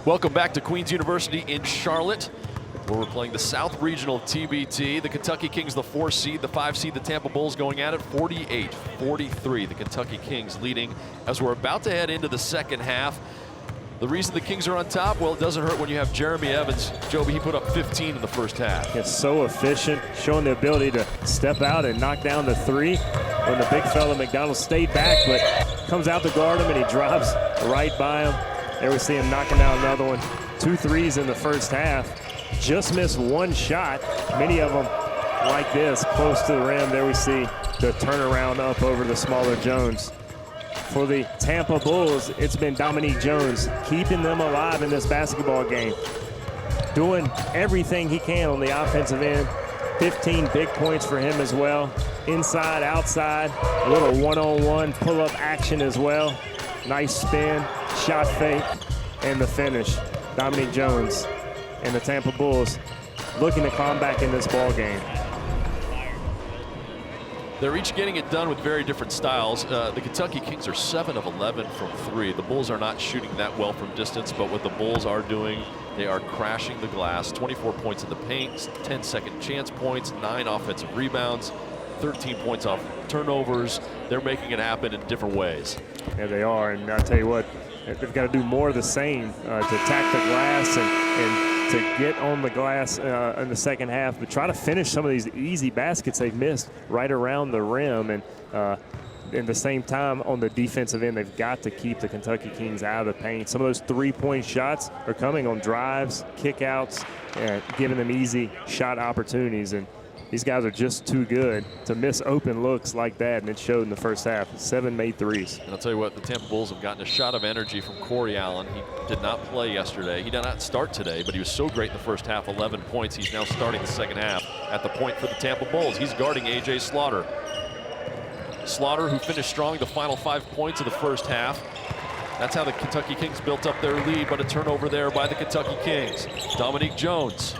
Welcome back to Queens University in Charlotte, where we're playing the South Regional TBT. The Kentucky Kings, the 4 seed, the 5 seed, the Tampa Bulls going at it 48-43. The Kentucky Kings leading as we're about to head into the second half. The reason the Kings are on top, well, it doesn't hurt when you have Jeremy Evans. Joby, he put up 15 in the first half. It's so efficient, showing the ability to step out and knock down the 3 when the big fella McDonald stayed back, but comes out to guard him, and he drives right by him. There we see him knocking down another one. 2 threes in the first half. Just missed one shot. Many of them like this, close to the rim. There we see the turnaround up over the smaller Jones. For the Tampa Bulls, it's been Dominique Jones keeping them alive in this basketball game. Doing everything he can on the offensive end. 15 big points for him as well. Inside, outside, a little one-on-one pull-up action as well. Nice spin, shot fake, and the finish. Dominique Jones and the Tampa Bulls looking to come back in this ball game. They're each getting it done with very different styles. The Kentucky Kings are 7 of 11 from 3. The Bulls are not shooting that well from distance, but what the Bulls are doing, they are crashing the glass. 24 points in the paint, 10 second chance points, 9 offensive rebounds, 13 points off turnovers. They're making it happen in different ways. Yeah, they are, and I'll tell you what, they've got to do more of the same to attack the glass and to get on the glass in the second half, but try to finish some of these easy baskets they've missed right around the rim. And in the same time, on the defensive end, they've got to keep the Kentucky Kings out of the paint. Some of those three-point shots are coming on drives, kickouts, giving them easy shot opportunities. And these guys are just too good to miss open looks like that, and it showed in the first half. 7 made threes. And I'll tell you what, the Tampa Bulls have gotten a shot of energy from Corey Allen. He did not play yesterday. He did not start today, but he was so great in the first half, 11 points. He's now starting the second half at the point for the Tampa Bulls. He's guarding A.J. Slaughter. Slaughter, who finished strong the final 5 points of the first half. That's how the Kentucky Kings built up their lead, but a turnover there by the Kentucky Kings. Dominique Jones.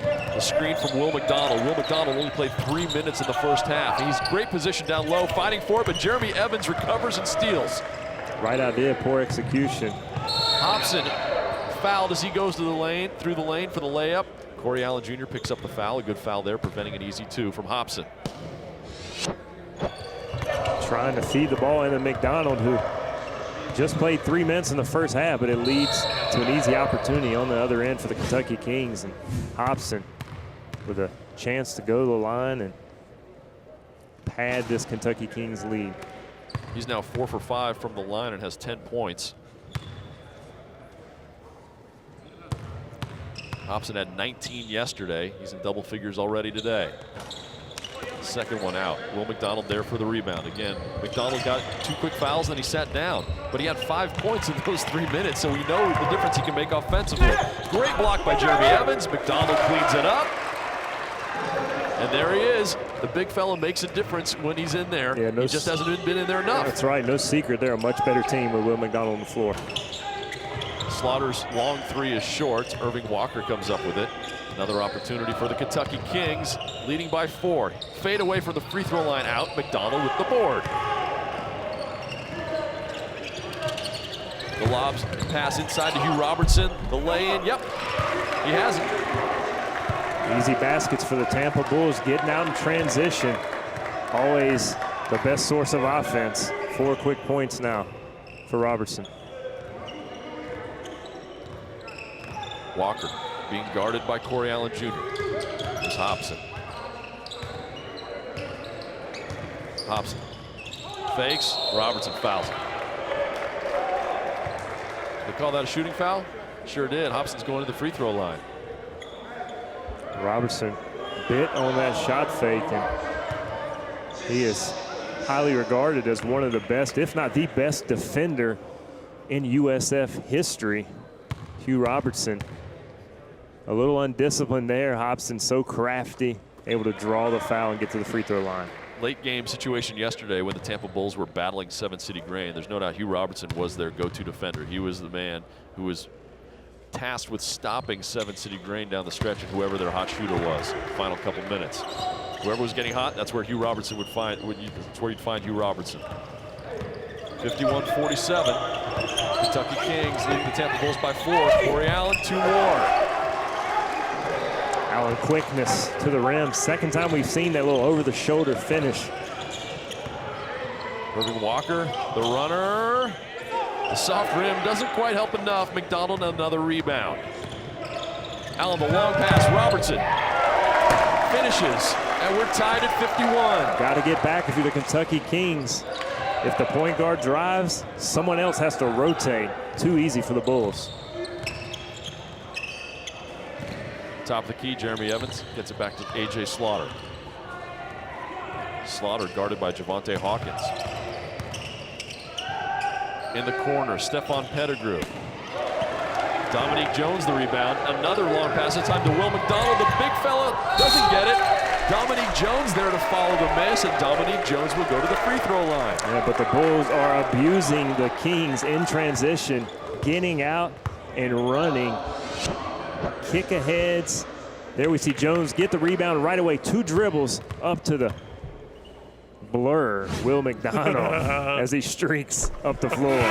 The screen from Will McDonald. Will McDonald only played 3 minutes in the first half. He's great position down low, fighting for it, but Jeremy Evans recovers and steals. Right idea, poor execution. Hobson fouled as he goes to the lane, through the lane for the layup. Corey Allen Jr. picks up the foul. A good foul there, preventing an easy 2 from Hobson. Trying to feed the ball into McDonald, who just played 3 minutes in the first half, but it leads to an easy opportunity on the other end for the Kentucky Kings. And Hobson with a chance to go to the line and pad this Kentucky Kings lead. He's now 4 for 5 from the line and has 10 points. Hobson had 19 yesterday. He's in double figures already today. Second one out. Will McDonald there for the rebound. Again, McDonald got 2 quick fouls, then he sat down. But he had 5 points in those 3 minutes, so we know the difference he can make offensively. Great block by Jeremy Evans. McDonald cleans it up. And there he is. The big fella makes a difference when he's in there. Yeah, he just hasn't been in there enough. That's right. No secret. They're a much better team with Will McDonald on the floor. Slaughter's long 3 is short. Irving Walker comes up with it. Another opportunity for the Kentucky Kings, leading by 4. Fade away from the free throw line out. McDonald with the board. The lobs pass inside to Hugh Robertson. The lay-in, yep, he has it. Easy baskets for the Tampa Bulls, getting out in transition. Always the best source of offense. 4 quick points now for Robertson. Walker being guarded by Corey Allen Jr. There's Hobson. Hobson fakes, Robertson fouls him. They call that a shooting foul? Sure did. Hobson's going to the free throw line. Robertson bit on that shot fake, and he is highly regarded as one of the best, if not the best defender in USF history. Hugh Robertson, a little undisciplined there. Hobson so crafty, able to draw the foul and get to the free throw line. Late game situation yesterday when the Tampa Bulls were battling 7 City Grain. There's no doubt Hugh Robertson was their go-to defender. He was the man who was tasked with stopping 7 City Grain down the stretch, and whoever their hot shooter was, final couple minutes. Whoever was getting hot, that's where Hugh Robertson would find. That's where you'd find Hugh Robertson. 51-47. Kentucky Kings leading the Tampa Bulls by 4. Corey Allen, 2 more. Allen quickness to the rim. Second time we've seen that little over-the-shoulder finish. Irving Walker, the runner. The soft rim doesn't quite help enough. McDonald another rebound. Allen the long pass. Robertson finishes. And we're tied at 51. Got to get back if you're the Kentucky Kings. If the point guard drives, someone else has to rotate. Too easy for the Bulls. Top of the key, Jeremy Evans gets it back to A.J. Slaughter. Slaughter guarded by Javonte Hawkins. In the corner, Stephon Pettigrew. Dominique Jones the rebound. Another long pass, this time to Will McDonald. The big fella doesn't get it. Dominique Jones there to follow the miss, and Dominique Jones will go to the free throw line. Yeah, but the Bulls are abusing the Kings in transition, getting out and running. Kick aheads. There we see Jones get the rebound right away. 2 dribbles up to the blur, Will McDonald, as he streaks up the floor.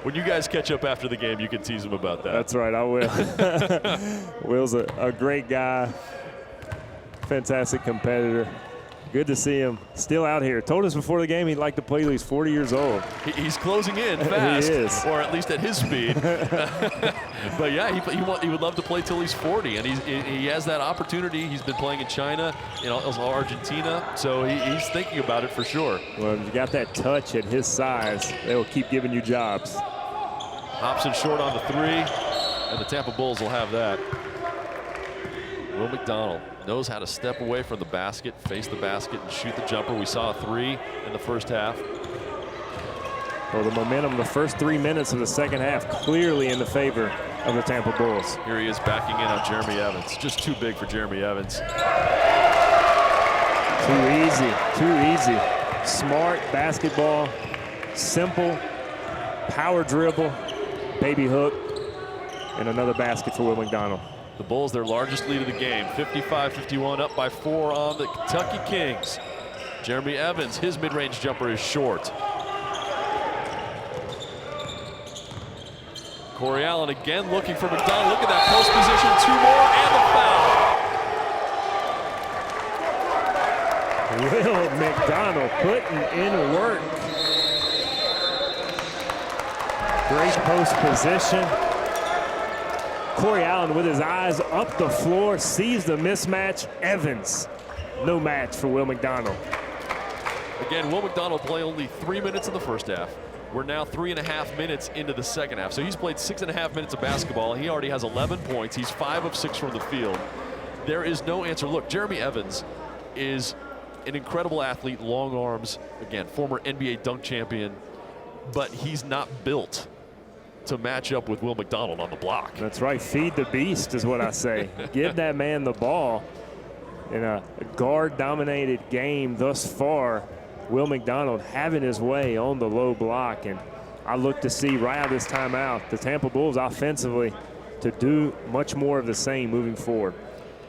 When you guys catch up after the game, you can tease him about that. That's right, I will. Will's a great guy, fantastic competitor. Good to see him still out here. Told us before the game he'd like to play till he's 40 years old. He's closing in fast, He is. or at least at his speed. But yeah, he would love to play till he's 40, and he has that opportunity. He's been playing in China, Argentina, so he's thinking about it for sure. Well, if you got that touch at his size, they will keep giving you jobs. Hobson short on the 3, and the Tampa Bulls will have that. Will McDonald knows how to step away from the basket, face the basket, and shoot the jumper. We saw a 3 in the first half. Well, the momentum the first 3 minutes of the second half clearly in the favor of the Tampa Bulls. Here he is backing in on Jeremy Evans. Just too big for Jeremy Evans. Too easy. Smart basketball, simple, power dribble, baby hook, and another basket for Will McDonald. The Bulls, their largest lead of the game, 55-51, up by 4 on the Kentucky Kings. Jeremy Evans, his mid-range jumper is short. Corey Allen again looking for McDonald. Look at that post position, 2 more, and the foul. Will McDonald putting in work. Great post position. Corey Allen with his eyes up the floor, sees the mismatch. Evans, no match for Will McDonald. Again, Will McDonald played only 3 minutes in the first half. We're now 3.5 minutes into the second half. So he's played 6.5 minutes of basketball. He already has 11 points. He's 5 of 6 from the field. There is no answer. Look, Jeremy Evans is an incredible athlete, long arms, again, former NBA dunk champion, but he's not built to match up with Will McDonald on the block. That's right, feed the beast is what I say. Give that man the ball. In a guard-dominated game thus far, Will McDonald having his way on the low block, and I look to see right out of this timeout the Tampa Bulls offensively to do much more of the same moving forward.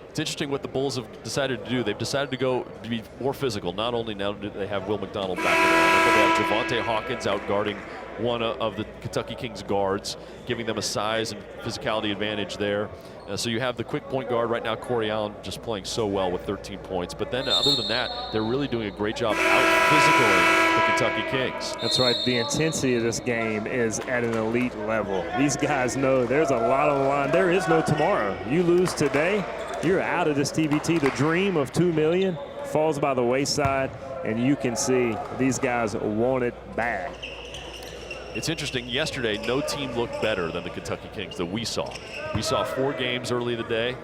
It's interesting what the Bulls have decided to do. They've decided to be more physical. Not only now do they have Will McDonald back in the lineup, but they have Javonte Hawkins out guarding one of the Kentucky Kings guards, giving them a size and physicality advantage there. So you have the quick point guard right now, Corey Allen, just playing so well with 13 points. But then other than that, they're really doing a great job out-physicaling the Kentucky Kings. That's right. The intensity of this game is at an elite level. These guys know there's a lot on the line. There is no tomorrow. You lose today, you're out of this TBT. The dream of $2 million falls by the wayside, and you can see these guys want it bad. It's interesting, yesterday, no team looked better than the Kentucky Kings that we saw. We saw 4 games early in the day,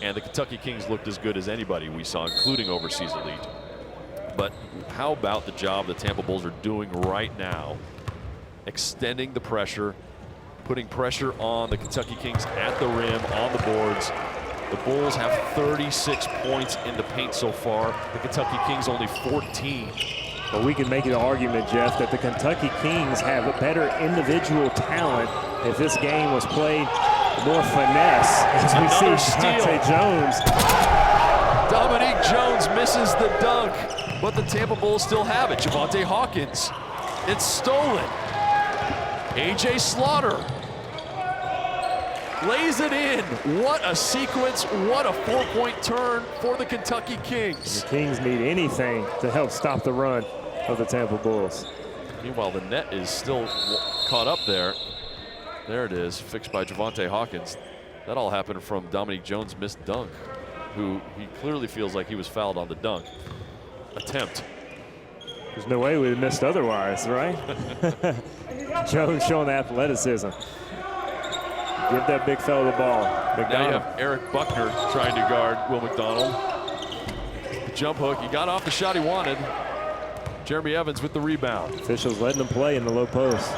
and the Kentucky Kings looked as good as anybody we saw, including overseas elite. But how about the job the Tampa Bulls are doing right now, extending the pressure, putting pressure on the Kentucky Kings at the rim, on the boards. The Bulls have 36 points in the paint so far. The Kentucky Kings only 14. But we can make an argument, Jeff, that the Kentucky Kings have a better individual talent if this game was played more finesse. As we see Dante Jones. Dominique Jones misses the dunk, but the Tampa Bulls still have it. Javonte Hawkins, it's stolen. A.J. Slaughter lays it in. What a sequence, what a 4-point turn for the Kentucky Kings. The Kings need anything to help stop the run of the Tampa Bulls. Meanwhile, the net is still caught up there. There it is, fixed by Javonte Hawkins. That all happened from Dominique Jones' missed dunk. who he clearly feels like he was fouled on the dunk attempt. There's no way we'd have missed otherwise, right? Jones showing athleticism. Give that big fella the ball. Now you have Eric Buckner trying to guard Will McDonald. The jump hook, he got off the shot he wanted. Jeremy Evans with the rebound. Officials letting him play in the low post.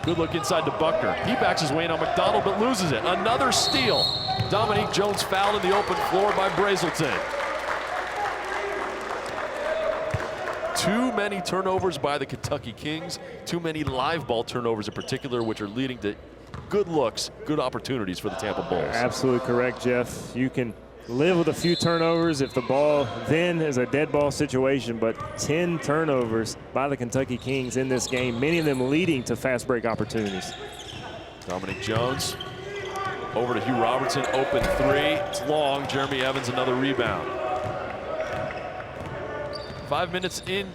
Good look inside to Buckner. He backs his way in on McDonald but loses it. Another steal. Dominique Jones fouled in the open floor by Brazelton. Too many turnovers by the Kentucky Kings. Too many live ball turnovers in particular, which are leading to good looks, good opportunities for the Tampa Bulls. Absolutely correct, Jeff. You can live with a few turnovers if the ball then is a dead ball situation, but 10 turnovers by the Kentucky Kings in this game, many of them leading to fast break opportunities. Dominique Jones over to Hugh Robertson, open three. It's long. Jeremy Evans, another rebound. 5 minutes in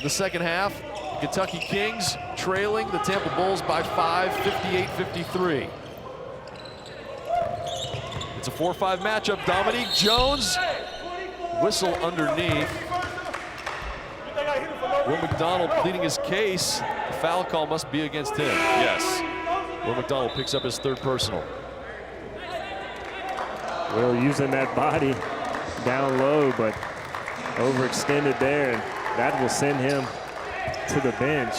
the second half. Kentucky Kings trailing the Tampa Bulls by 5, 58-53. It's a 4-5 matchup. Dominique Jones, whistle underneath. Will McDonald pleading his case. The foul call must be against him. Yes. Will McDonald picks up his third personal. Will using that body down low, but overextended there, and that will send him to the bench.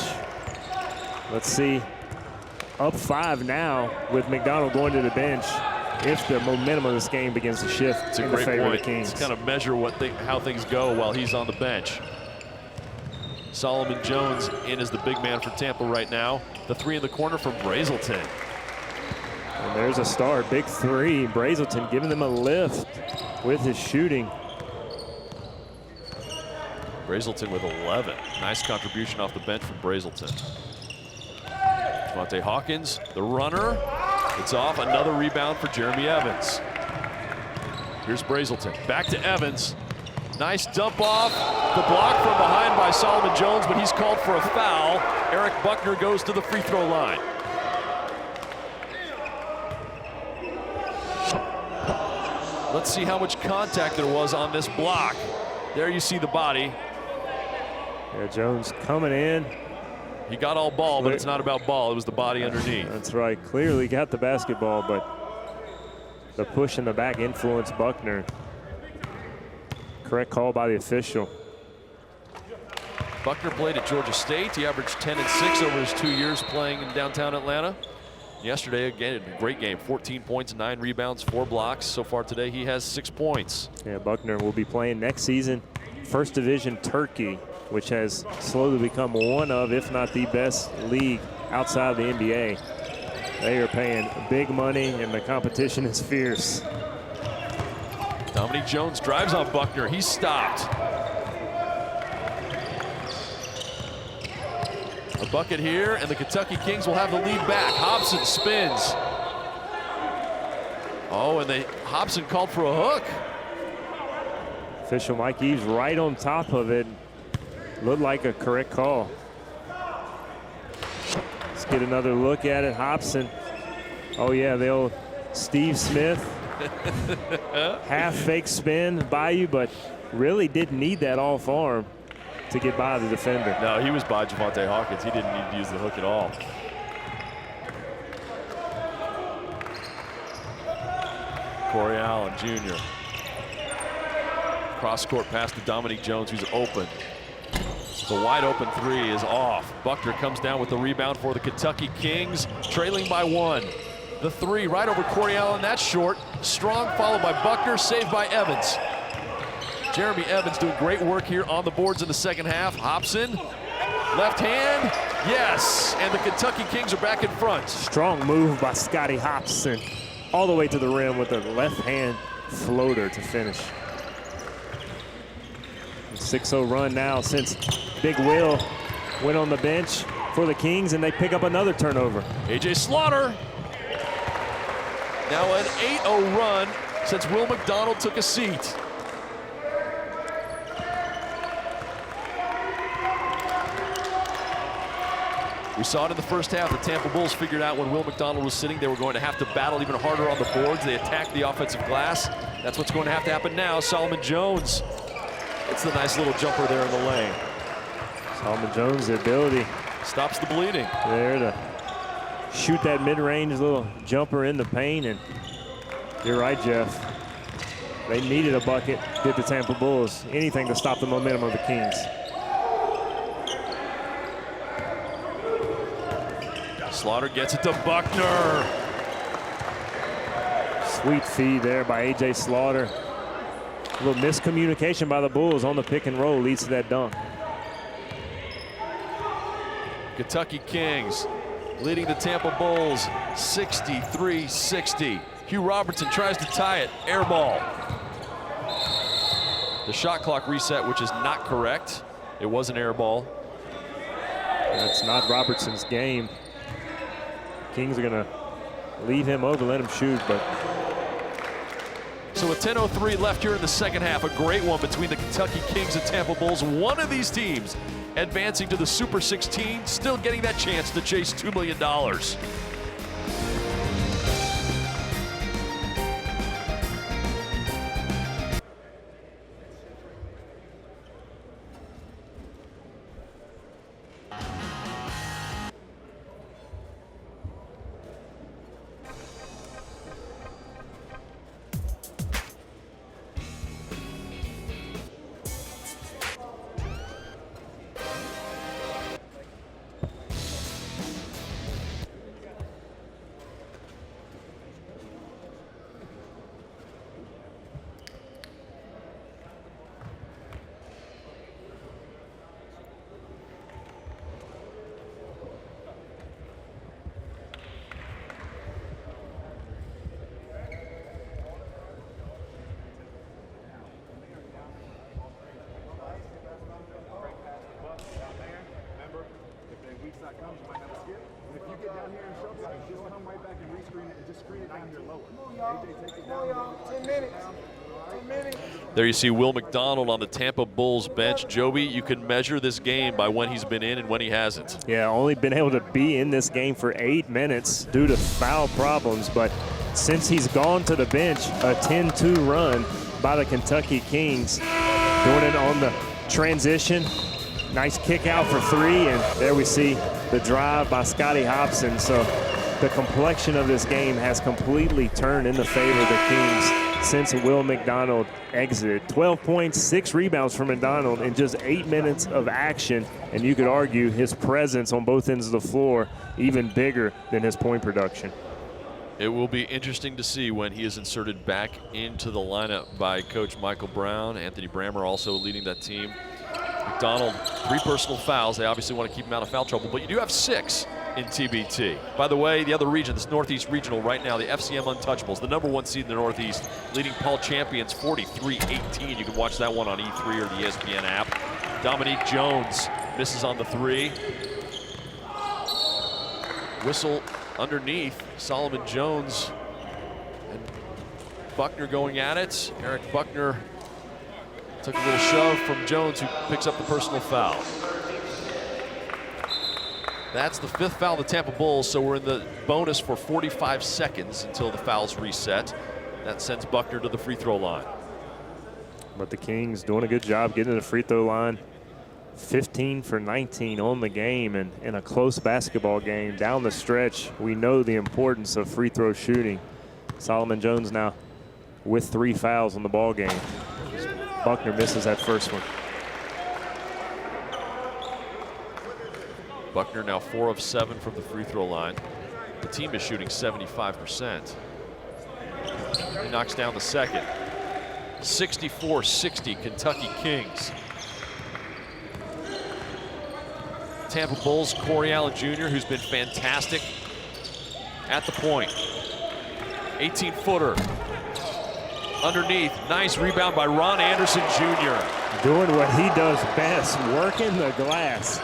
Let's see, up 5 now with McDonald going to the bench if the momentum of this game begins to shift in the favor of the Kings. It's kind of measure how things go while he's on the bench. Solomon Jones in as the big man for Tampa right now. The three in the corner from Brazelton. And there's a start, big three. Brazelton giving them a lift with his shooting. Brazelton with 11. Nice contribution off the bench from Brazelton. Javonte Hawkins, the runner. It's off. Another rebound for Jeremy Evans. Here's Brazelton. Back to Evans. Nice dump off. The block from behind by Solomon Jones, but he's called for a foul. Eric Buckner goes to the free throw line. Let's see how much contact there was on this block. There you see the body. Yeah, Jones coming in. He got all ball, but it's not about ball. It was the body underneath. That's right. Clearly got the basketball, but the push in the back influenced Buckner. Correct call by the official. Buckner played at Georgia State. He averaged 10 and 6 over his 2 years playing in downtown Atlanta. Yesterday, again, a great game. 14 points, 9 rebounds, 4 blocks. So far today, he has 6 points. Yeah, Buckner will be playing next season. First Division Turkey, which has slowly become one of, if not the best league outside the NBA. They are paying big money, and the competition is fierce. Dominique Jones drives on Buckner. He's stopped. A bucket here, and the Kentucky Kings will have the lead back. Hobson spins. Oh, and Hobson called for a hook. Official Mike Eves right on top of it. Looked like a correct call. Let's get another look at it. Hobson. Oh yeah, the old Steve Smith. Half fake spin by you, but really didn't need that off arm to get by the defender. No, he was by Javonte Hawkins. He didn't need to use the hook at all. Corey Allen Jr. Cross-court pass to Dominique Jones, who's open. The wide open three is off. Buckner comes down with the rebound for the Kentucky Kings, trailing by 1. The three right over Corey Allen, that's short. Strong followed by Buckner, saved by Evans. Jeremy Evans doing great work here on the boards in the second half. Hobson, left hand, yes, and the Kentucky Kings are back in front. Strong move by Scotty Hobson, all the way to the rim with a left hand floater to finish. 6-0 run now since Big Will went on the bench for the Kings, and they pick up another turnover. A.J. Slaughter. Now an 8-0 run since Will McDonald took a seat. We saw it in the first half. The Tampa Bulls figured out when Will McDonald was sitting, they were going to have to battle even harder on the boards. They attacked the offensive glass. That's what's going to have to happen now. Solomon Jones. It's the nice little jumper there in the lane. Solomon Jones, the ability. Stops the bleeding. There to shoot that mid-range little jumper in the paint. And you're right, Jeff. They needed a bucket, did the Tampa Bulls. Anything to stop the momentum of the Kings. Slaughter gets it to Buckner. Sweet feed there by A.J. Slaughter. A little miscommunication by the Bulls on the pick and roll leads to that dunk. Kentucky Kings leading the Tampa Bulls 63-60. Hugh Robertson tries to tie it, air ball. The shot clock reset, which is not correct. It was an air ball. That's not Robertson's game. Kings are gonna leave him over, let him shoot, but. So with 10:03 left here in the second half, a great one between the Kentucky Kings and Tampa Bulls. One of these teams advancing to the Super 16, still getting that chance to chase $2 million. There you see Will McDonald on the Tampa Bulls bench. Joby, you can measure this game by when he's been in and when he hasn't. Yeah, only been able to be in this game for 8 minutes due to foul problems, but since he's gone to the bench, a 10-2 run by the Kentucky Kings. Doing it on the transition. Nice kick out for 3, and there we see the drive by Scotty Hobson. So the complexion of this game has completely turned in the favor of the Kings since Will McDonald exited. 12 points, 6 rebounds for McDonald in just 8 minutes of action. And you could argue his presence on both ends of the floor even bigger than his point production. It will be interesting to see when he is inserted back into the lineup by Coach Michael Brown. Anthony Brammer also leading that team. McDonald, 3 personal fouls. They obviously want to keep him out of foul trouble, but you do have 6 in TBT. By the way, the other region, this Northeast Regional right now, the FCM Untouchables, the #1 seed in the Northeast, leading Paul Champions 43-18. You can watch that one on E3 or the ESPN app. Dominique Jones misses on the 3. Whistle underneath. Solomon Jones and Buckner going at it. Eric Buckner took a little shove from Jones, who picks up the personal foul. That's the 5th foul of the Tampa Bulls, so we're in the bonus for 45 seconds until the fouls reset. That sends Buckner to the free throw line. But the Kings doing a good job getting to the free throw line. 15 for 19 on the game, and in a close basketball game down the stretch, we know the importance of free throw shooting. Solomon Jones now with 3 fouls on the ball game. Buckner misses that first one. Buckner now 4 of 7 from the free throw line. The team is shooting 75%. He knocks down the second. 64-60 Kentucky Kings. Tampa Bulls, Corey Allen Jr., who's been fantastic at the point. 18-footer. Underneath, nice rebound by Ron Anderson Jr. Doing what he does best, working the glass.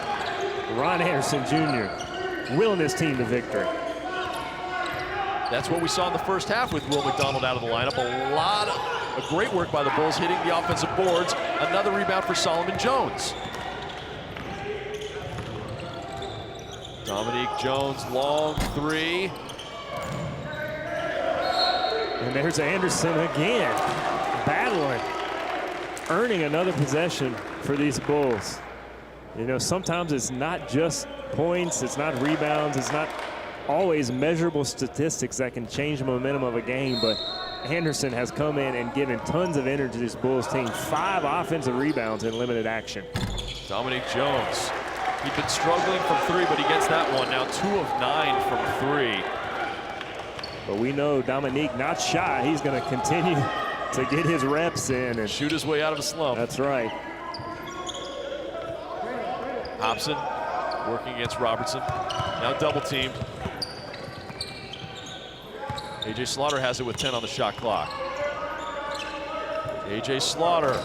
Ron Anderson Jr. willing his team to victory. That's what we saw in the first half with Will McDonald out of the lineup. A great work by the Bulls hitting the offensive boards. Another rebound for Solomon Jones. Dominique Jones, long 3. And there's Anderson again, battling, earning another possession for these Bulls. You know, sometimes it's not just points, it's not rebounds, it's not always measurable statistics that can change the momentum of a game, but Anderson has come in and given tons of energy to this Bulls team. 5 offensive rebounds in limited action. Dominique Jones, he'd been struggling from 3, but he gets that one. Now 2 of 9 from 3. But we know Dominique not shy. He's going to continue to get his reps in and shoot his way out of a slump. That's right. Hobson working against Robertson. Now double teamed. A.J. Slaughter has it with 10 on the shot clock. A.J. Slaughter.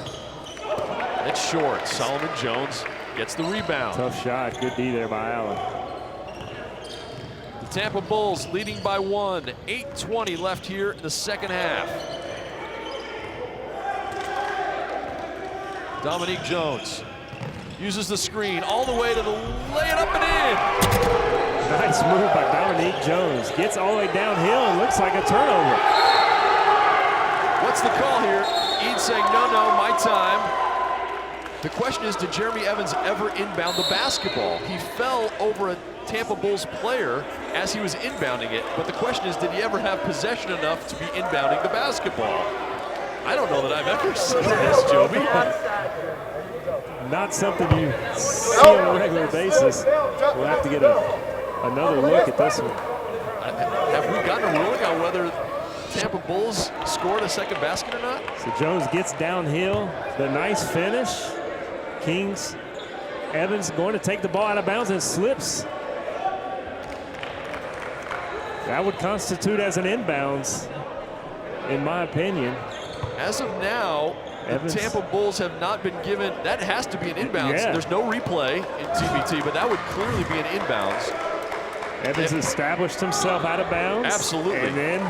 It's short. Solomon Jones gets the rebound. Tough shot. Good D there by Allen. The Tampa Bulls leading by 1. 8:20 left here in the second half. Dominique Jones uses the screen all the way to the lay it up and in. Nice move by Dominique Jones. Gets all the way downhill and looks like a turnover. What's the call here? Eads saying, no, my time. The question is, did Jeremy Evans ever inbound the basketball? He fell over a Tampa Bulls player as he was inbounding it, but the question is, did he ever have possession enough to be inbounding the basketball? I don't know that I've ever seen this, Joby. Not something you see on a regular basis. We'll have to get another look at this one. Have we gotten a ruling on whether Tampa Bulls scored a second basket or not? So Jones gets downhill. The nice finish. Kings. Evans going to take the ball out of bounds and slips. That would constitute as an inbounds, in my opinion. As of now, Evans. The Tampa Bulls have not been given, that has to be an inbounds. Yeah. There's no replay in TBT, but that would clearly be an inbounds. Evans established himself out of bounds. Absolutely. And then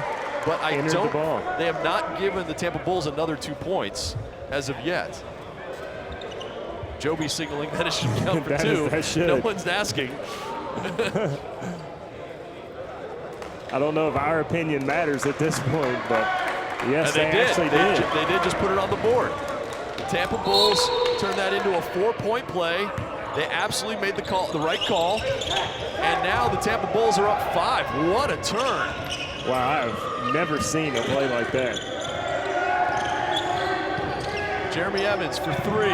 but I entered don't, the ball. They have not given the Tampa Bulls another 2 points as of yet. Joby signaling that it should count for 2. That should. No one's asking. I don't know if our opinion matters at this point, but yes, And they actually did. They did just put it on the board. The Tampa Bulls turned that into a 4-point play. They absolutely made the right call. And now the Tampa Bulls are up 5. What a turn. Wow, I've never seen a play like that. Jeremy Evans for 3.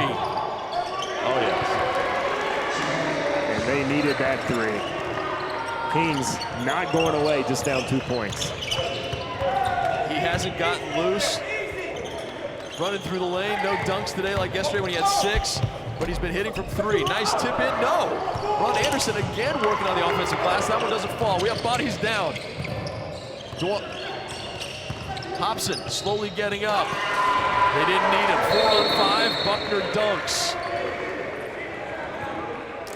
Oh, yes. And they needed that 3. Kings not going away, just down 2 points. He hasn't gotten loose. Running through the lane, no dunks today like yesterday when he had 6, but he's been hitting from 3. Nice tip in, no. Ron Anderson again working on the offensive glass. That one doesn't fall. We have bodies down. Hobson slowly getting up. They didn't need him. 4 on 5, Buckner dunks.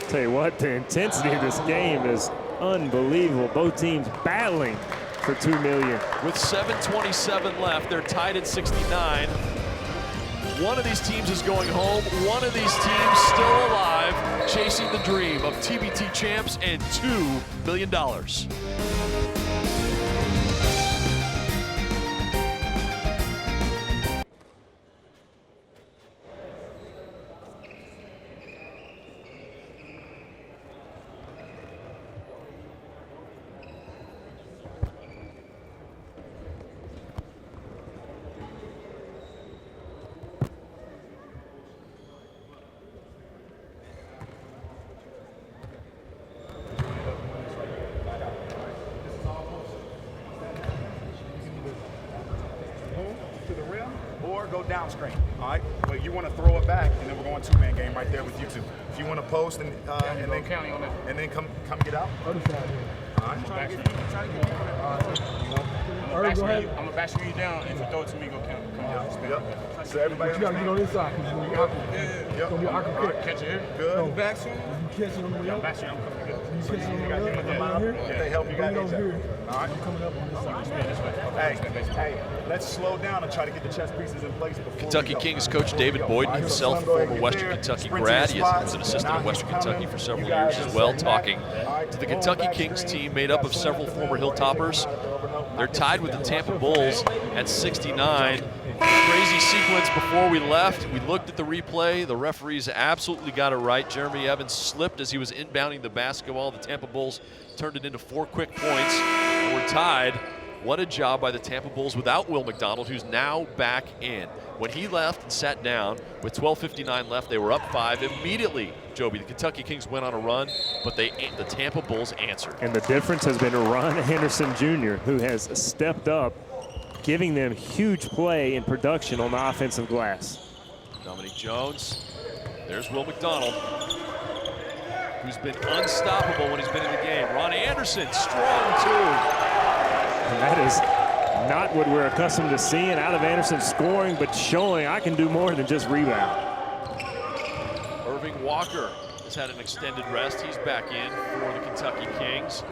Tell you what, the intensity of this game is unbelievable. Both teams battling for $2 million. With 7:27 left, they're tied at 69. One of these teams is going home. One of these teams still alive, chasing the dream of TBT champs and $2 million. Go down screen, all right? But you want to throw it back, and then we're going 2-man game right there with you two. If you want to post and then counting on that, and then come get out. Other side here. All right. I'm gonna back screen you down, and if you throw it to me, go count. Come on. Yep. So everybody You gotta get on this side because it's gonna be awkward. It's gonna be awkward kick. Catch it here. Good. Back soon. You catch it on the way up. Back here, I'm coming good. You catch it on the way up. Come out here. If they help, you got Bring it it. over here. All right. I'm coming up on this side. Hey, let's slow down and try to get the chess pieces in place before Kentucky we go. Kings coach David Boyd, himself former Western Kentucky grad. He was an assistant at Western Kentucky for several years as well, talking to the Kentucky Kings team made up of several former Hilltoppers. They're tied with the Tampa Bulls at 69. Crazy sequence before we left. We looked at the replay. The referees absolutely got it right. Jeremy Evans slipped as he was inbounding the basketball. The Tampa Bulls turned it into 4 quick points, and we're tied. What a job by the Tampa Bulls without Will McDonald, who's now back in. When he left and sat down with 12:59 left, they were up 5 immediately. Joby, the Kentucky Kings went on a run, but the Tampa Bulls answered. And the difference has been Ron Anderson Jr., who has stepped up, giving them huge play and production on the offensive glass. Dominique Jones. There's Will McDonald, who's been unstoppable when he's been in the game. Ron Anderson, strong too. And that is not what we're accustomed to seeing out of Anderson, scoring, but showing I can do more than just rebound. Irving Walker has had an extended rest. He's back in for the Kentucky Kings.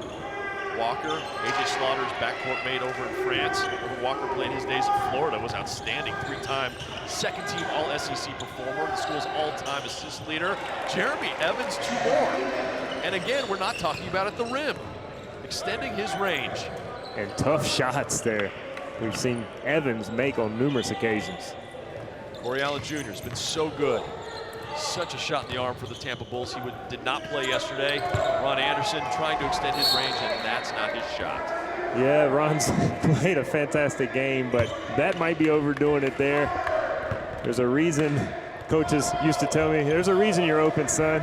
Walker, AJ Slaughter's backcourt mate over in France. Irving Walker played his days in Florida, was outstanding, 3-time second-team All-SEC performer, the school's all-time assist leader. Jeremy Evans, 2 more. And again, we're not talking about at the rim, extending his range. And tough shots there we've seen Evans make on numerous occasions. Corey Allen Jr. has been so good. Such a shot in the arm for the Tampa Bulls. He did not play yesterday. Ron Anderson trying to extend his range, and that's not his shot. Yeah, Ron's played a fantastic game, but that might be overdoing it there. There's a reason coaches used to tell me, there's a reason you're open, son.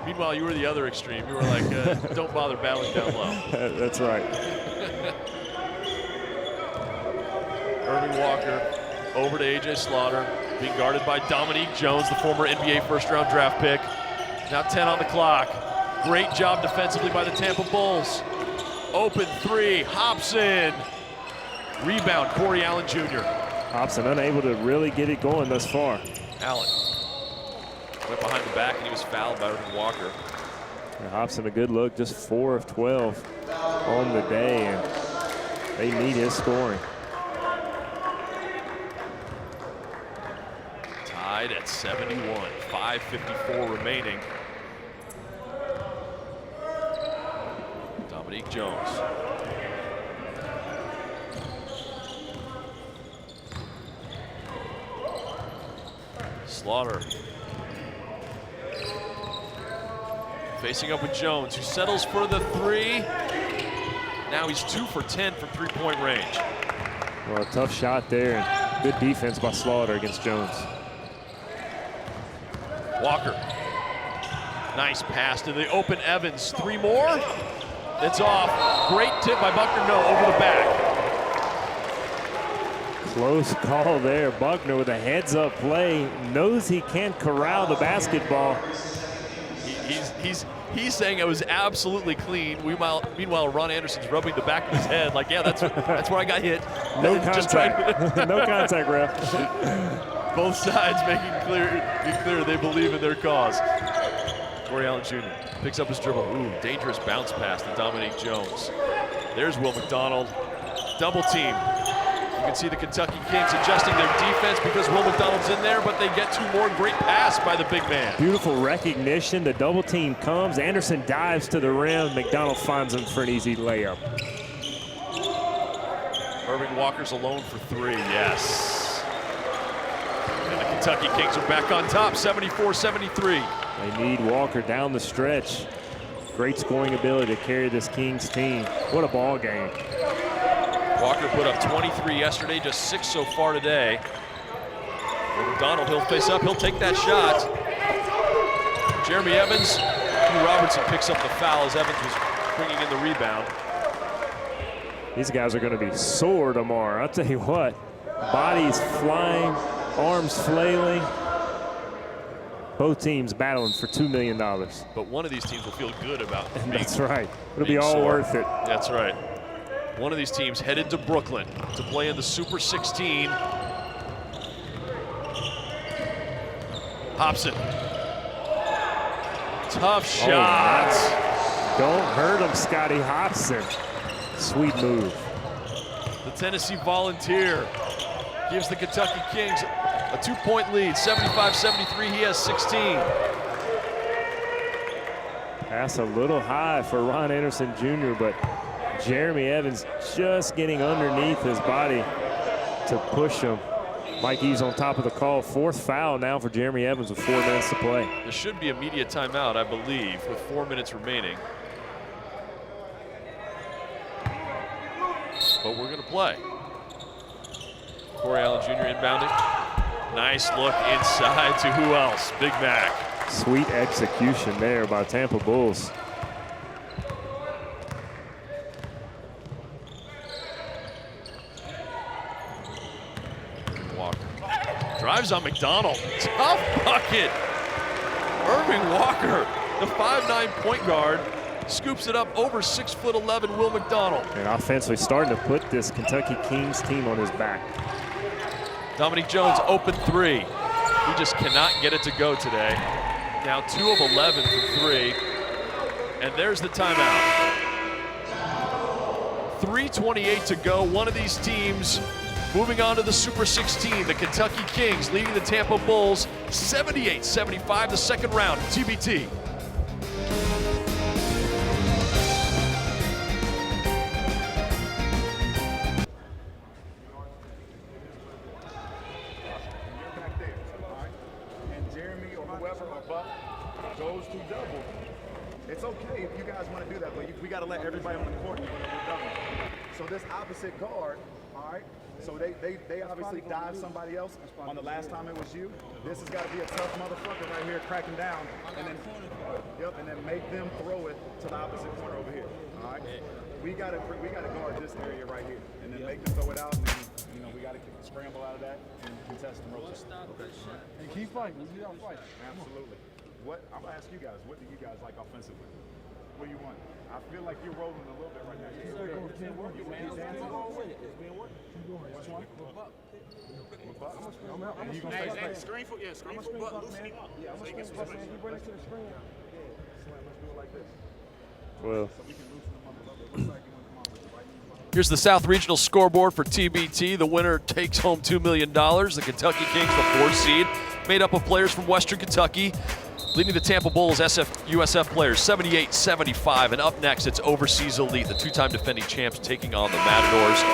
Meanwhile, you were the other extreme. You were like, don't bother battling down low. That's right. Irving Walker over to AJ Slaughter, being guarded by Dominique Jones, the former NBA first-round draft pick. Now 10 on the clock. Great job defensively by the Tampa Bulls. Open 3, Hobson. Rebound, Corey Allen Jr. Hobson unable to really get it going thus far. Allen went behind the back, and he was fouled by Irving Walker. And Hobson, a good look, just 4 of 12 on the day, and they need his scoring. Tied at 71, 5:54 remaining. Dominique Jones. Slaughter. Facing up with Jones, who settles for the 3. Now he's 2 for 10 from 3-point range. Well, a tough shot there, and good defense by Slaughter against Jones. Walker. Nice pass to the open Evans. 3 more. It's off. Great tip by Buckner. No, over the back. Close call there. Buckner with a heads-up play. Knows he can't corral the basketball. He's saying it was absolutely clean. Meanwhile, Ron Anderson's rubbing the back of his head like, yeah, that's where I got hit. No contact. No contact, ref. Both sides making clear they believe in their cause. Corey Allen Jr. picks up his dribble. Ooh, dangerous bounce pass to Dominique Jones. There's Will McDonald. Double team. You can see the Kentucky Kings adjusting their defense because Will McDonald's in there, but they get 2 more. Great pass by the big man. Beautiful recognition. The double team comes. Anderson dives to the rim. McDonald finds him for an easy layup. Irving Walker's alone for 3, yes. And the Kentucky Kings are back on top, 74-73. They need Walker down the stretch. Great scoring ability to carry this Kings team. What a ball game. Walker put up 23 yesterday, just 6 so far today. McDonald, he'll face up, he'll take that shot. Jeremy Evans, Hugh Robertson picks up the foul as Evans was bringing in the rebound. These guys are going to be sore tomorrow. I'll tell you what, bodies flying, arms flailing. Both teams battling for $2 million. But one of these teams will feel good about being, That's right. It'll be being all sore. worth it. That's right. One of these teams headed to Brooklyn to play in the Super 16. Hobson. Tough shots. Oh, don't hurt him, Scotty Hobson. Sweet move. The Tennessee Volunteer gives the Kentucky Kings a 2-point lead, 75-73. He has 16. Pass a little high for Ron Anderson Jr., but Jeremy Evans just getting underneath his body to push him. Mike Eves on top of the call. 4th foul now for Jeremy Evans with 4 minutes to play. There should be immediate timeout, I believe, with 4 minutes remaining. But we're going to play. Corey Allen Jr. inbounding. Nice look inside to who else? Big Mac. Sweet execution there by Tampa Bulls. Walker drives on McDonald. Tough bucket. Irving Walker, the 5'9" point guard, scoops it up over 6'11" Will McDonald. And offensively starting to put this Kentucky Kings team on his back. Dominique Jones open 3. He just cannot get it to go today. Now 2 of 11 from 3. And there's the timeout. 3:28 to go. One of these teams moving on to the Super 16. The Kentucky Kings leading the Tampa Bulls 78-75, the second round. TBT. It's okay if you guys want to do that, but we got to let everybody on the court know that we're done. So this opposite guard, all right, so they obviously dive somebody else on the last time it was you. This has got to be a tough motherfucker right here cracking down, and then and then make them throw it to the opposite corner over here. All right, we got to guard this area right here, and then make them throw it out, and then we got to scramble out of that and contest the rotation. Okay. And keep fighting. We gotta fight. Absolutely. I'm gonna ask you guys, what do you guys like offensively? What do you want? I feel like you're rolling a little bit right now. It's been working, man. It's been working. Which one? Hey, screen for Buck, loosen him up. Yeah, I'm gonna screen for you bring it to the screen. Let's do it like this. Well. So we can loosen him up a little bit. Looks like you want to come on with the right. Here's the South Regional scoreboard for TBT. The winner takes home $2 million. The Kentucky Kings, the 4th seed, made up of players from Western Kentucky, leading the Tampa Bulls USF players 78-75. And up next, it's Overseas Elite, the 2-time defending champs taking on the Matadors.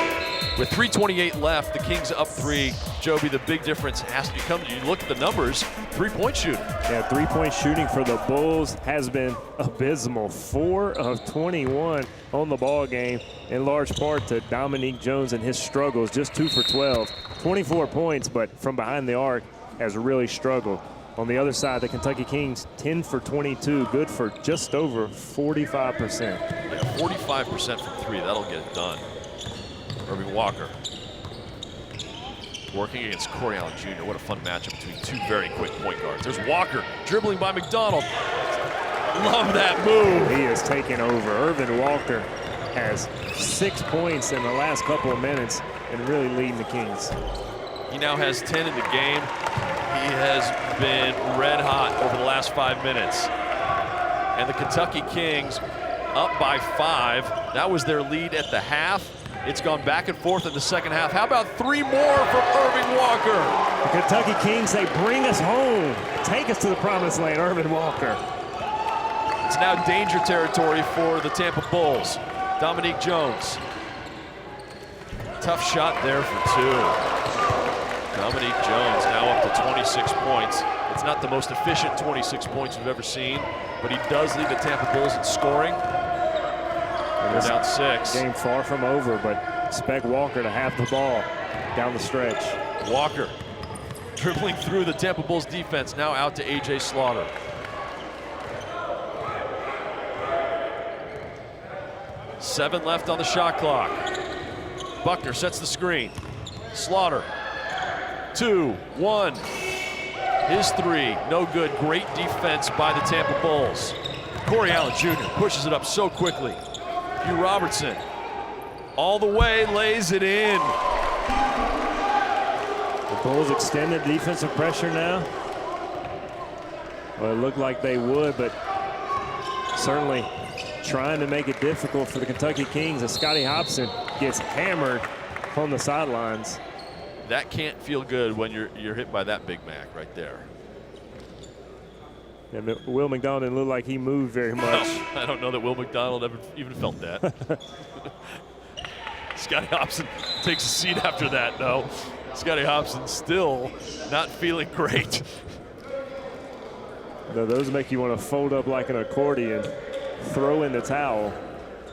With 3:28 left, the Kings up 3. Joby, the big difference has to become, you look at the numbers, 3-point shooting. Yeah, 3-point shooting for the Bulls has been abysmal. 4 of 21 on the ball game, in large part to Dominique Jones and his struggles. Just 2 for 12, 24 points, but from behind the arc has really struggled. On the other side, the Kentucky Kings, 10 for 22, good for just over 45%. Yeah, 45% from 3, that'll get it done. Irving Walker working against Corey Allen Jr. What a fun matchup between 2 very quick point guards. There's Walker dribbling by McDonald. Love that move. He is taking over. Irving Walker has 6 points in the last couple of minutes and really leading the Kings. He now has 10 in the game. He has been red hot over the last 5 minutes. And the Kentucky Kings up by 5. That was their lead at the half. It's gone back and forth in the second half. How about 3 more from Irving Walker? The Kentucky Kings, they bring us home. Take us to the promised land, Irving Walker. It's now danger territory for the Tampa Bulls. Dominique Jones. Tough shot there for 2. Dominique Jones now up to 26 points. It's not the most efficient 26 points we've ever seen, but he does lead the Tampa Bulls in scoring. They're down 6. Game far from over, but expect Walker to have the ball down the stretch. Walker dribbling through the Tampa Bulls defense, now out to A.J. Slaughter. Seven left on the shot clock. Buckner sets the screen. Slaughter. 2, 1. His 3, no good. Great defense by the Tampa Bulls. Corey Allen Jr. pushes it up so quickly. Hugh Robertson. all the way, lays it in. The Bulls extended defensive pressure now. Well, it looked like they would, but certainly trying to make it difficult for the Kentucky Kings as Scotty Hobson gets hammered on the sidelines. That can't feel good when you're hit by that Big Mac right there. And Will McDonald didn't look like he moved very much. No, I don't know that Will McDonald ever even felt that. Scotty Hobson takes a seat after that, though. Scotty Hobson still not feeling great. No, those make you want to fold up like an accordion, throw in the towel.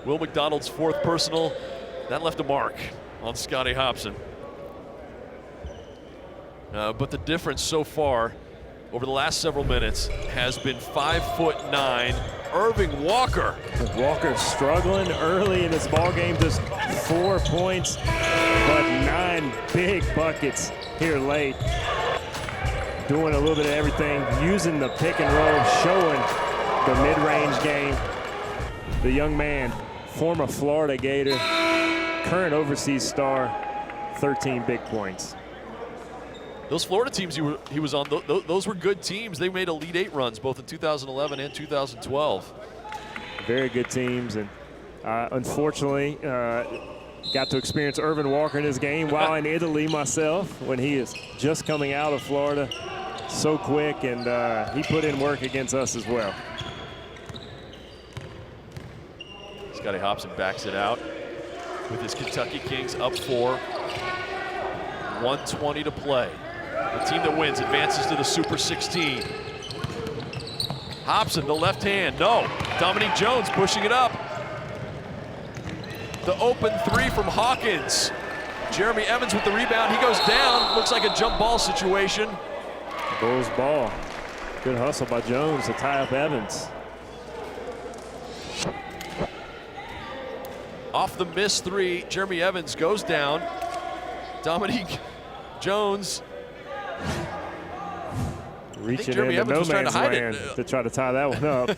Will McDonald's fourth personal, that left a mark on Scotty Hobson. But the difference so far over the last several minutes has been 5'9" Irving Walker. Walker struggling early in this ball game, just 4 points, but 9 big buckets here late. Doing a little bit of everything, using the pick and roll, showing the mid-range game. The young man, former Florida Gator, current overseas star, 13 big points. Those Florida teams he was on, those were good teams. They made Elite Eight runs both in 2011 and 2012. Very good teams, and unfortunately got to experience Irvin Walker in his game while in Italy myself when he is just coming out of Florida. So quick, and he put in work against us as well. Scotty Hobson backs it out with his Kentucky Kings up 4. 1:20 to play. The team that wins advances to the Super 16. Hobson, the left hand, no. Dominique Jones pushing it up. The open three from Hawkins. Jeremy Evans with the rebound. He goes down. Looks like a jump ball situation. Bulls ball. Good hustle by Jones to tie up Evans. Off the missed three, Jeremy Evans goes down. Dominique Jones. Reaching Jeremy into Evans no was trying to man's hide land it. to try to tie that one up.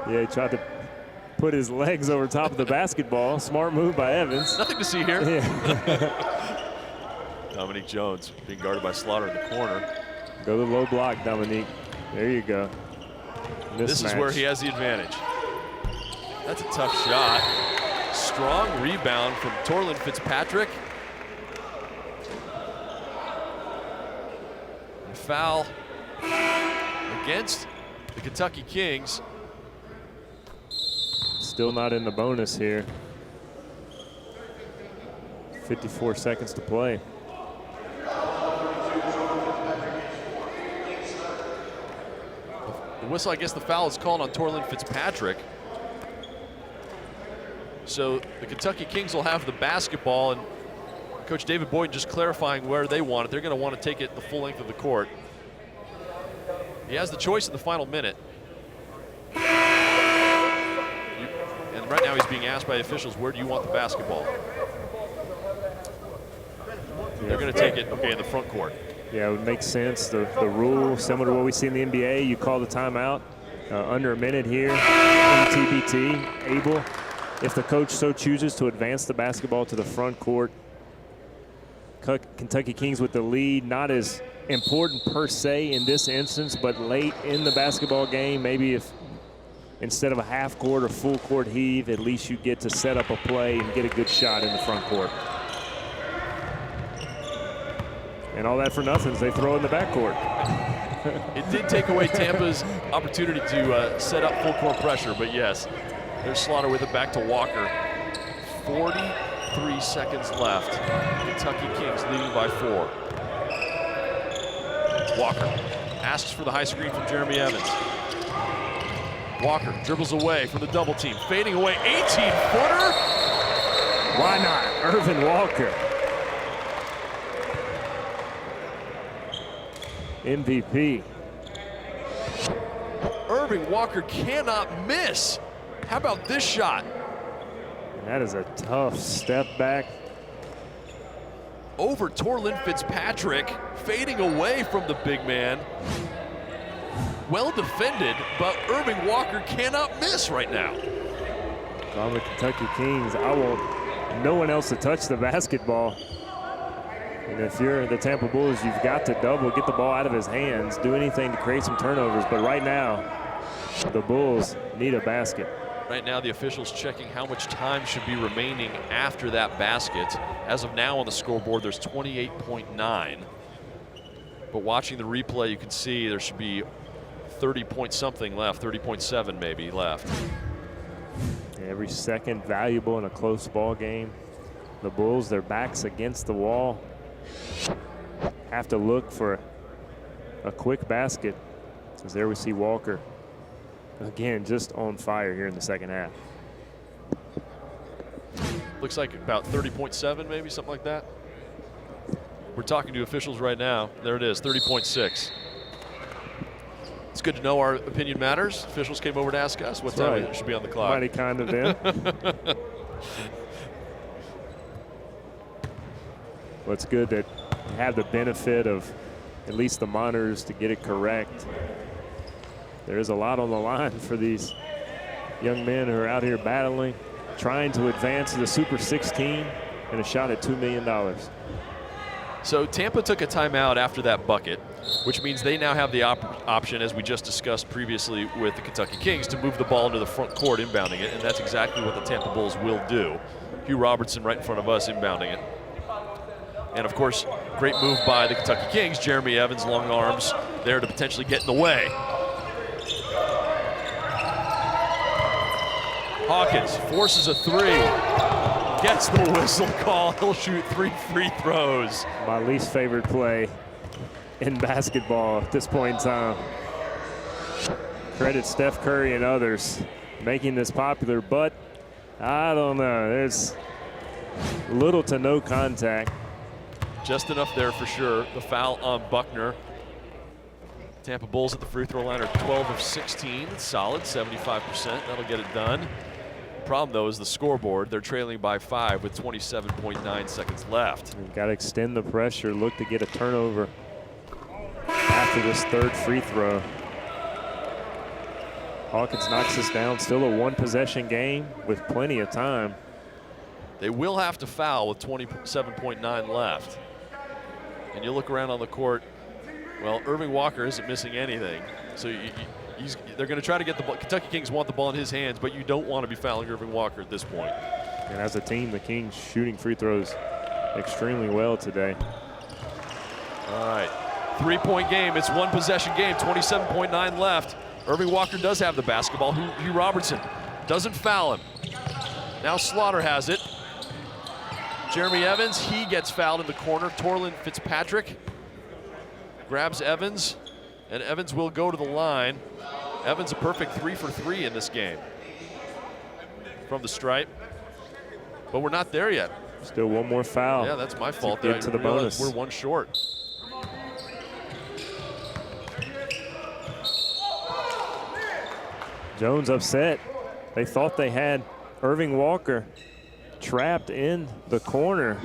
Yeah, he tried to put his legs over top of the basketball. Smart move by Evans. Nothing to see here. Yeah. Dominique Jones being guarded by Slaughter in the corner. Go to the low block, Dominique. There you go. This is where he has the advantage. That's a tough shot. Strong rebound from Torlin Fitzpatrick. And foul against the Kentucky Kings. Still not in the bonus here. 54 seconds to play. The whistle, I guess the foul is called on Torlin Fitzpatrick. So the Kentucky Kings will have the basketball, and Coach David Boyd just clarifying where they want it. They're going to want to take it the full length of the court. He has the choice in the final minute. And right now he's being asked by the officials, where do you want the basketball? They're going to take it, okay, in the front court. Yeah, it would make sense. The rule, similar to what we see in the NBA, you call the timeout under a minute here in TBT. Able, if the coach so chooses, to advance the basketball to the front court. Kentucky Kings with the lead, not as important per se in this instance, but late in the basketball game, maybe if instead of a half court or full court heave, at least you get to set up a play and get a good shot in the front court. And all that for nothing as they throw in the backcourt. It did take away Tampa's opportunity to set up full court pressure, but yes, there's Slaughter with it back to Walker. 43 seconds left. Kentucky Kings leading by 4. Walker asks for the high screen from Jeremy Evans. Walker dribbles away from the double team, fading away, 18-footer. Why not? Irvin Walker. MVP. Irving Walker cannot miss. How about this shot? And that is a tough step back. Over Torlin Fitzpatrick, fading away from the big man. Well defended, but Irving Walker cannot miss right now. If I'm the Kentucky Kings, I want no one else to touch the basketball. And if you're the Tampa Bulls, you've got to double, get the ball out of his hands, do anything to create some turnovers. But right now, the Bulls need a basket. Right now, the officials checking how much time should be remaining after that basket. As of now on the scoreboard, there's 28.9. But watching the replay, you can see there should be 30 point something left, 30.7 maybe left. Every second valuable in a close ball game. The Bulls, their backs against the wall, have to look for a quick basket. As there we see Walker again just on fire here in the second half. Looks like about 30.7 maybe, something like that. We're talking to officials right now. There it is, 30.6. It's good to know our opinion matters. Officials came over to ask us what time it should be on the clock. Mighty kind of them. Well, it's good that you have the benefit of at least the monitors to get it correct. There is a lot on the line for these young men who are out here battling, trying to advance to the Super 16 and a shot at $2 million. So Tampa took a timeout after that bucket, which means they now have the option, as we just discussed previously with the Kentucky Kings, to move the ball into the front court, inbounding it, and that's exactly what the Tampa Bulls will do. Hugh Robertson right in front of us, inbounding it. And of course, great move by the Kentucky Kings. Jeremy Evans, long arms, there to potentially get in the way. Hawkins forces a three, gets the whistle call. He'll shoot 3 free throws. My least favorite play in basketball at this point in time. Credit Steph Curry and others making this popular, but I don't know. There's little to no contact. Just enough there for sure. The foul on Buckner. Tampa Bulls at the free throw line are 12 of 16. Solid, 75%. That'll get it done. Problem though is the scoreboard. They're trailing by 5 with 27.9 seconds left. You've got to extend the pressure, look to get a turnover after this third free throw. Hawkins knocks this down. Still a one-possession game with plenty of time. They will have to foul with 27.9 left. And you look around on the court, well, Irving Walker isn't missing anything. So they're going to try to get the ball. Kentucky Kings want the ball in his hands, but you don't want to be fouling Irving Walker at this point. And as a team, the Kings shooting free throws extremely well today. All right, 3-point game. It's one possession game, 27.9 left. Irving Walker does have the basketball. Hugh Robertson doesn't foul him. Now Slaughter has it. Jeremy Evans, he gets fouled in the corner. Torlin Fitzpatrick grabs Evans, and Evans will go to the line. Evans a perfect 3 for 3 in this game from the stripe. But we're not there yet. Still one more foul. Yeah, that's my fault. Get to the bonus. We're one short. Jones upset. They thought they had Irving Walker trapped in the corner.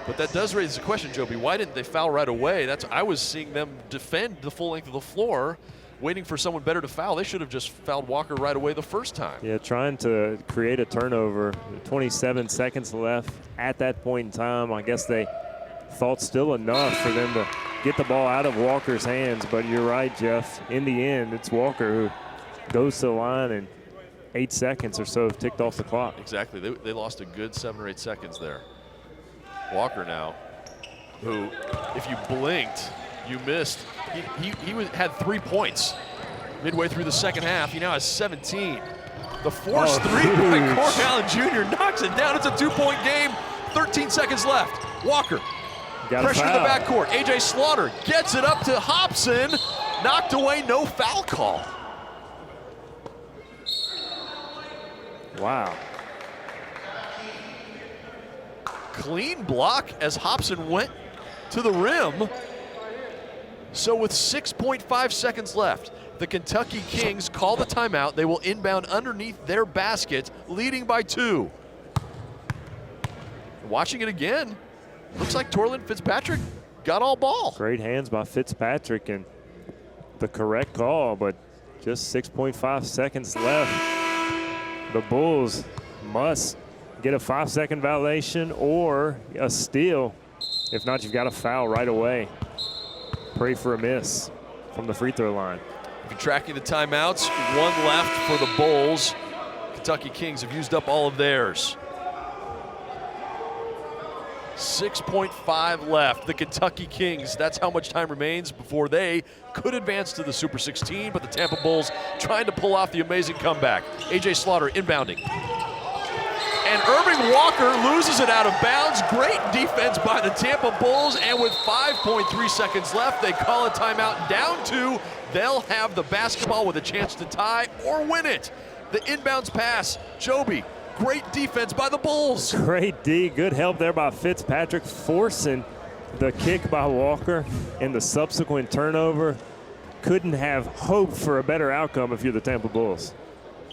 But that does raise the question, Joby. Why didn't they foul right away? I was seeing them defend the full length of the floor, waiting for someone better to foul. They should have just fouled Walker right away the first time. Yeah, trying to create a turnover. 27 seconds left at that point in time. I guess they thought still enough for them to get the ball out of Walker's hands. But you're right, Jeff. In the end, it's Walker who goes to the line, and 8 seconds or so have ticked off the clock. Exactly. They lost a good 7 or 8 seconds there. Walker now, who, if you blinked, you missed. He had 3 points midway through the second half. He now has 17. The forced three by Corey Allen Jr. knocks it down. It's a 2-point game. 13 seconds left. Walker, pressure in the backcourt. A.J. Slaughter gets it up to Hobson. Knocked away, no foul call. Wow. Clean block as Hobson went to the rim. So with 6.5 seconds left, the Kentucky Kings call the timeout. They will inbound underneath their basket, leading by 2. Watching it again, looks like Torlin Fitzpatrick got all ball. Great hands by Fitzpatrick and the correct call, but just 6.5 seconds left. The Bulls must get a 5-second violation or a steal. If not, you've got to foul right away. Pray for a miss from the free throw line. If you're tracking the timeouts, 1 left for the Bulls. Kentucky Kings have used up all of theirs. 6.5 left. The Kentucky Kings, that's how much time remains before they could advance to the Super 16, but the Tampa Bulls trying to pull off the amazing comeback. A.J. Slaughter inbounding. And Irving Walker loses it out of bounds. Great defense by the Tampa Bulls, and with 5.3 seconds left, they call a timeout. Down 2, they'll have the basketball with a chance to tie or win it. The inbounds pass, Joby. Great defense by the Bulls. Great D, good help there by Fitzpatrick, forcing the kick by Walker and the subsequent turnover. Couldn't have hoped for a better outcome if you're the Tampa Bulls.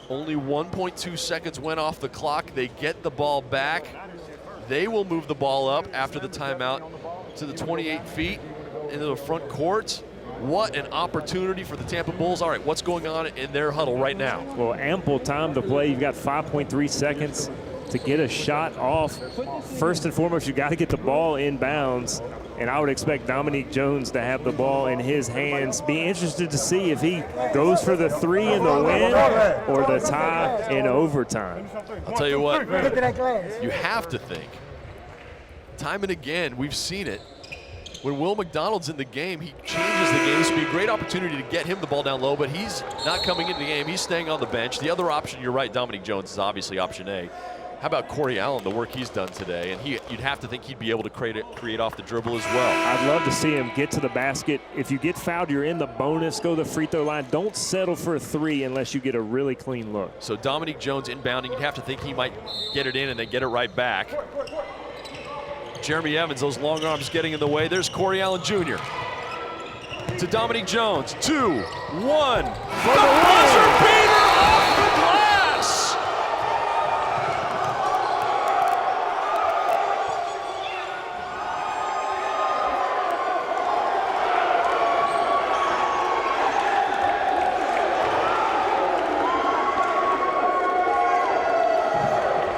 Only 1.2 seconds went off the clock. They get the ball back. They will move the ball up after the timeout to the 28 feet into the front court. What an opportunity for the Tampa Bulls. All right, what's going on in their huddle right now? Well, ample time to play. You've got 5.3 seconds to get a shot off. First and foremost, you got to get the ball in bounds, and I would expect Dominique Jones to have the ball in his hands. Be interested to see if he goes for the 3 in the win or the tie in overtime. I'll tell you what, you have to think. Time and again, we've seen it. When Will McDonald's in the game, he changes the game. This would be a great opportunity to get him the ball down low, but he's not coming into the game. He's staying on the bench. The other option, you're right, Dominique Jones is obviously option A. How about Corey Allen, the work he's done today? And you'd have to think he'd be able to create off the dribble as well. I'd love to see him get to the basket. If you get fouled, you're in the bonus. Go to the free throw line. Don't settle for a 3 unless you get a really clean look. So Dominique Jones inbounding, you'd have to think he might get it in and then get it right back. Jeremy Evans, those long arms getting in the way. There's Corey Allen Jr. to Dominique Jones. 2, 1. For the buzzer beater off the glass.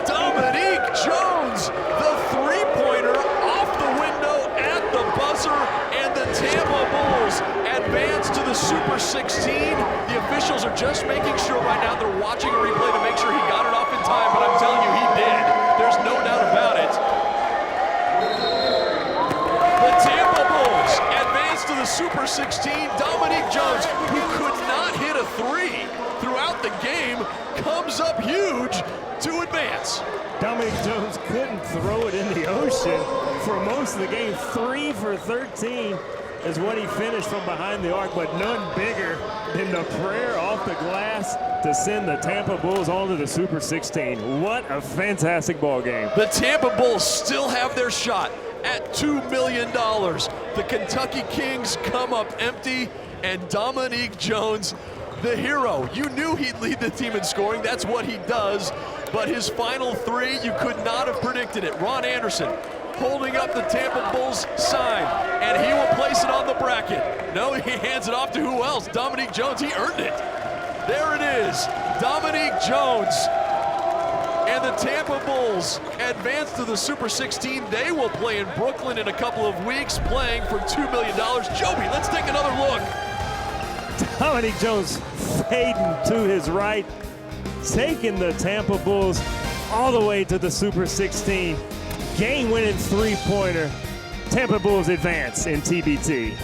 Dominique Jones, the three-pointer off the window at the buzzer, and the Tampa Bulls advance to the Super 16. The officials are just making sure right now they're watching a replay to make sure he got it off in time, but I'm telling you, he did. There's no doubt about it. The Tampa Bulls advance to the Super 16. Dominique Jones, who could not hit a 3 throughout the game, comes up huge to advance. Dominique Jones couldn't throw it in the ocean for most of the game. 3 for 13 is what he finished from behind the arc, but none bigger than the prayer off the glass to send the Tampa Bulls on to the Super 16. What a fantastic ball game. The Tampa Bulls still have their shot at $2 million. The Kentucky Kings come up empty, and Dominique Jones, the hero. You knew he'd lead the team in scoring. That's what he does. But his final 3, you could not have predicted it. Ron Anderson holding up the Tampa Bulls sign, and he will place it on the bracket. No, he hands it off to who else? Dominique Jones. He earned it. There it is. Dominique Jones and the Tampa Bulls advance to the Super 16. They will play in Brooklyn in a couple of weeks, playing for $2 million. Joby, let's take another look. Dominique Jones fading to his right, taking the Tampa Bulls all the way to the Super 16. Game-winning three-pointer. Tampa Bulls advance in TBT.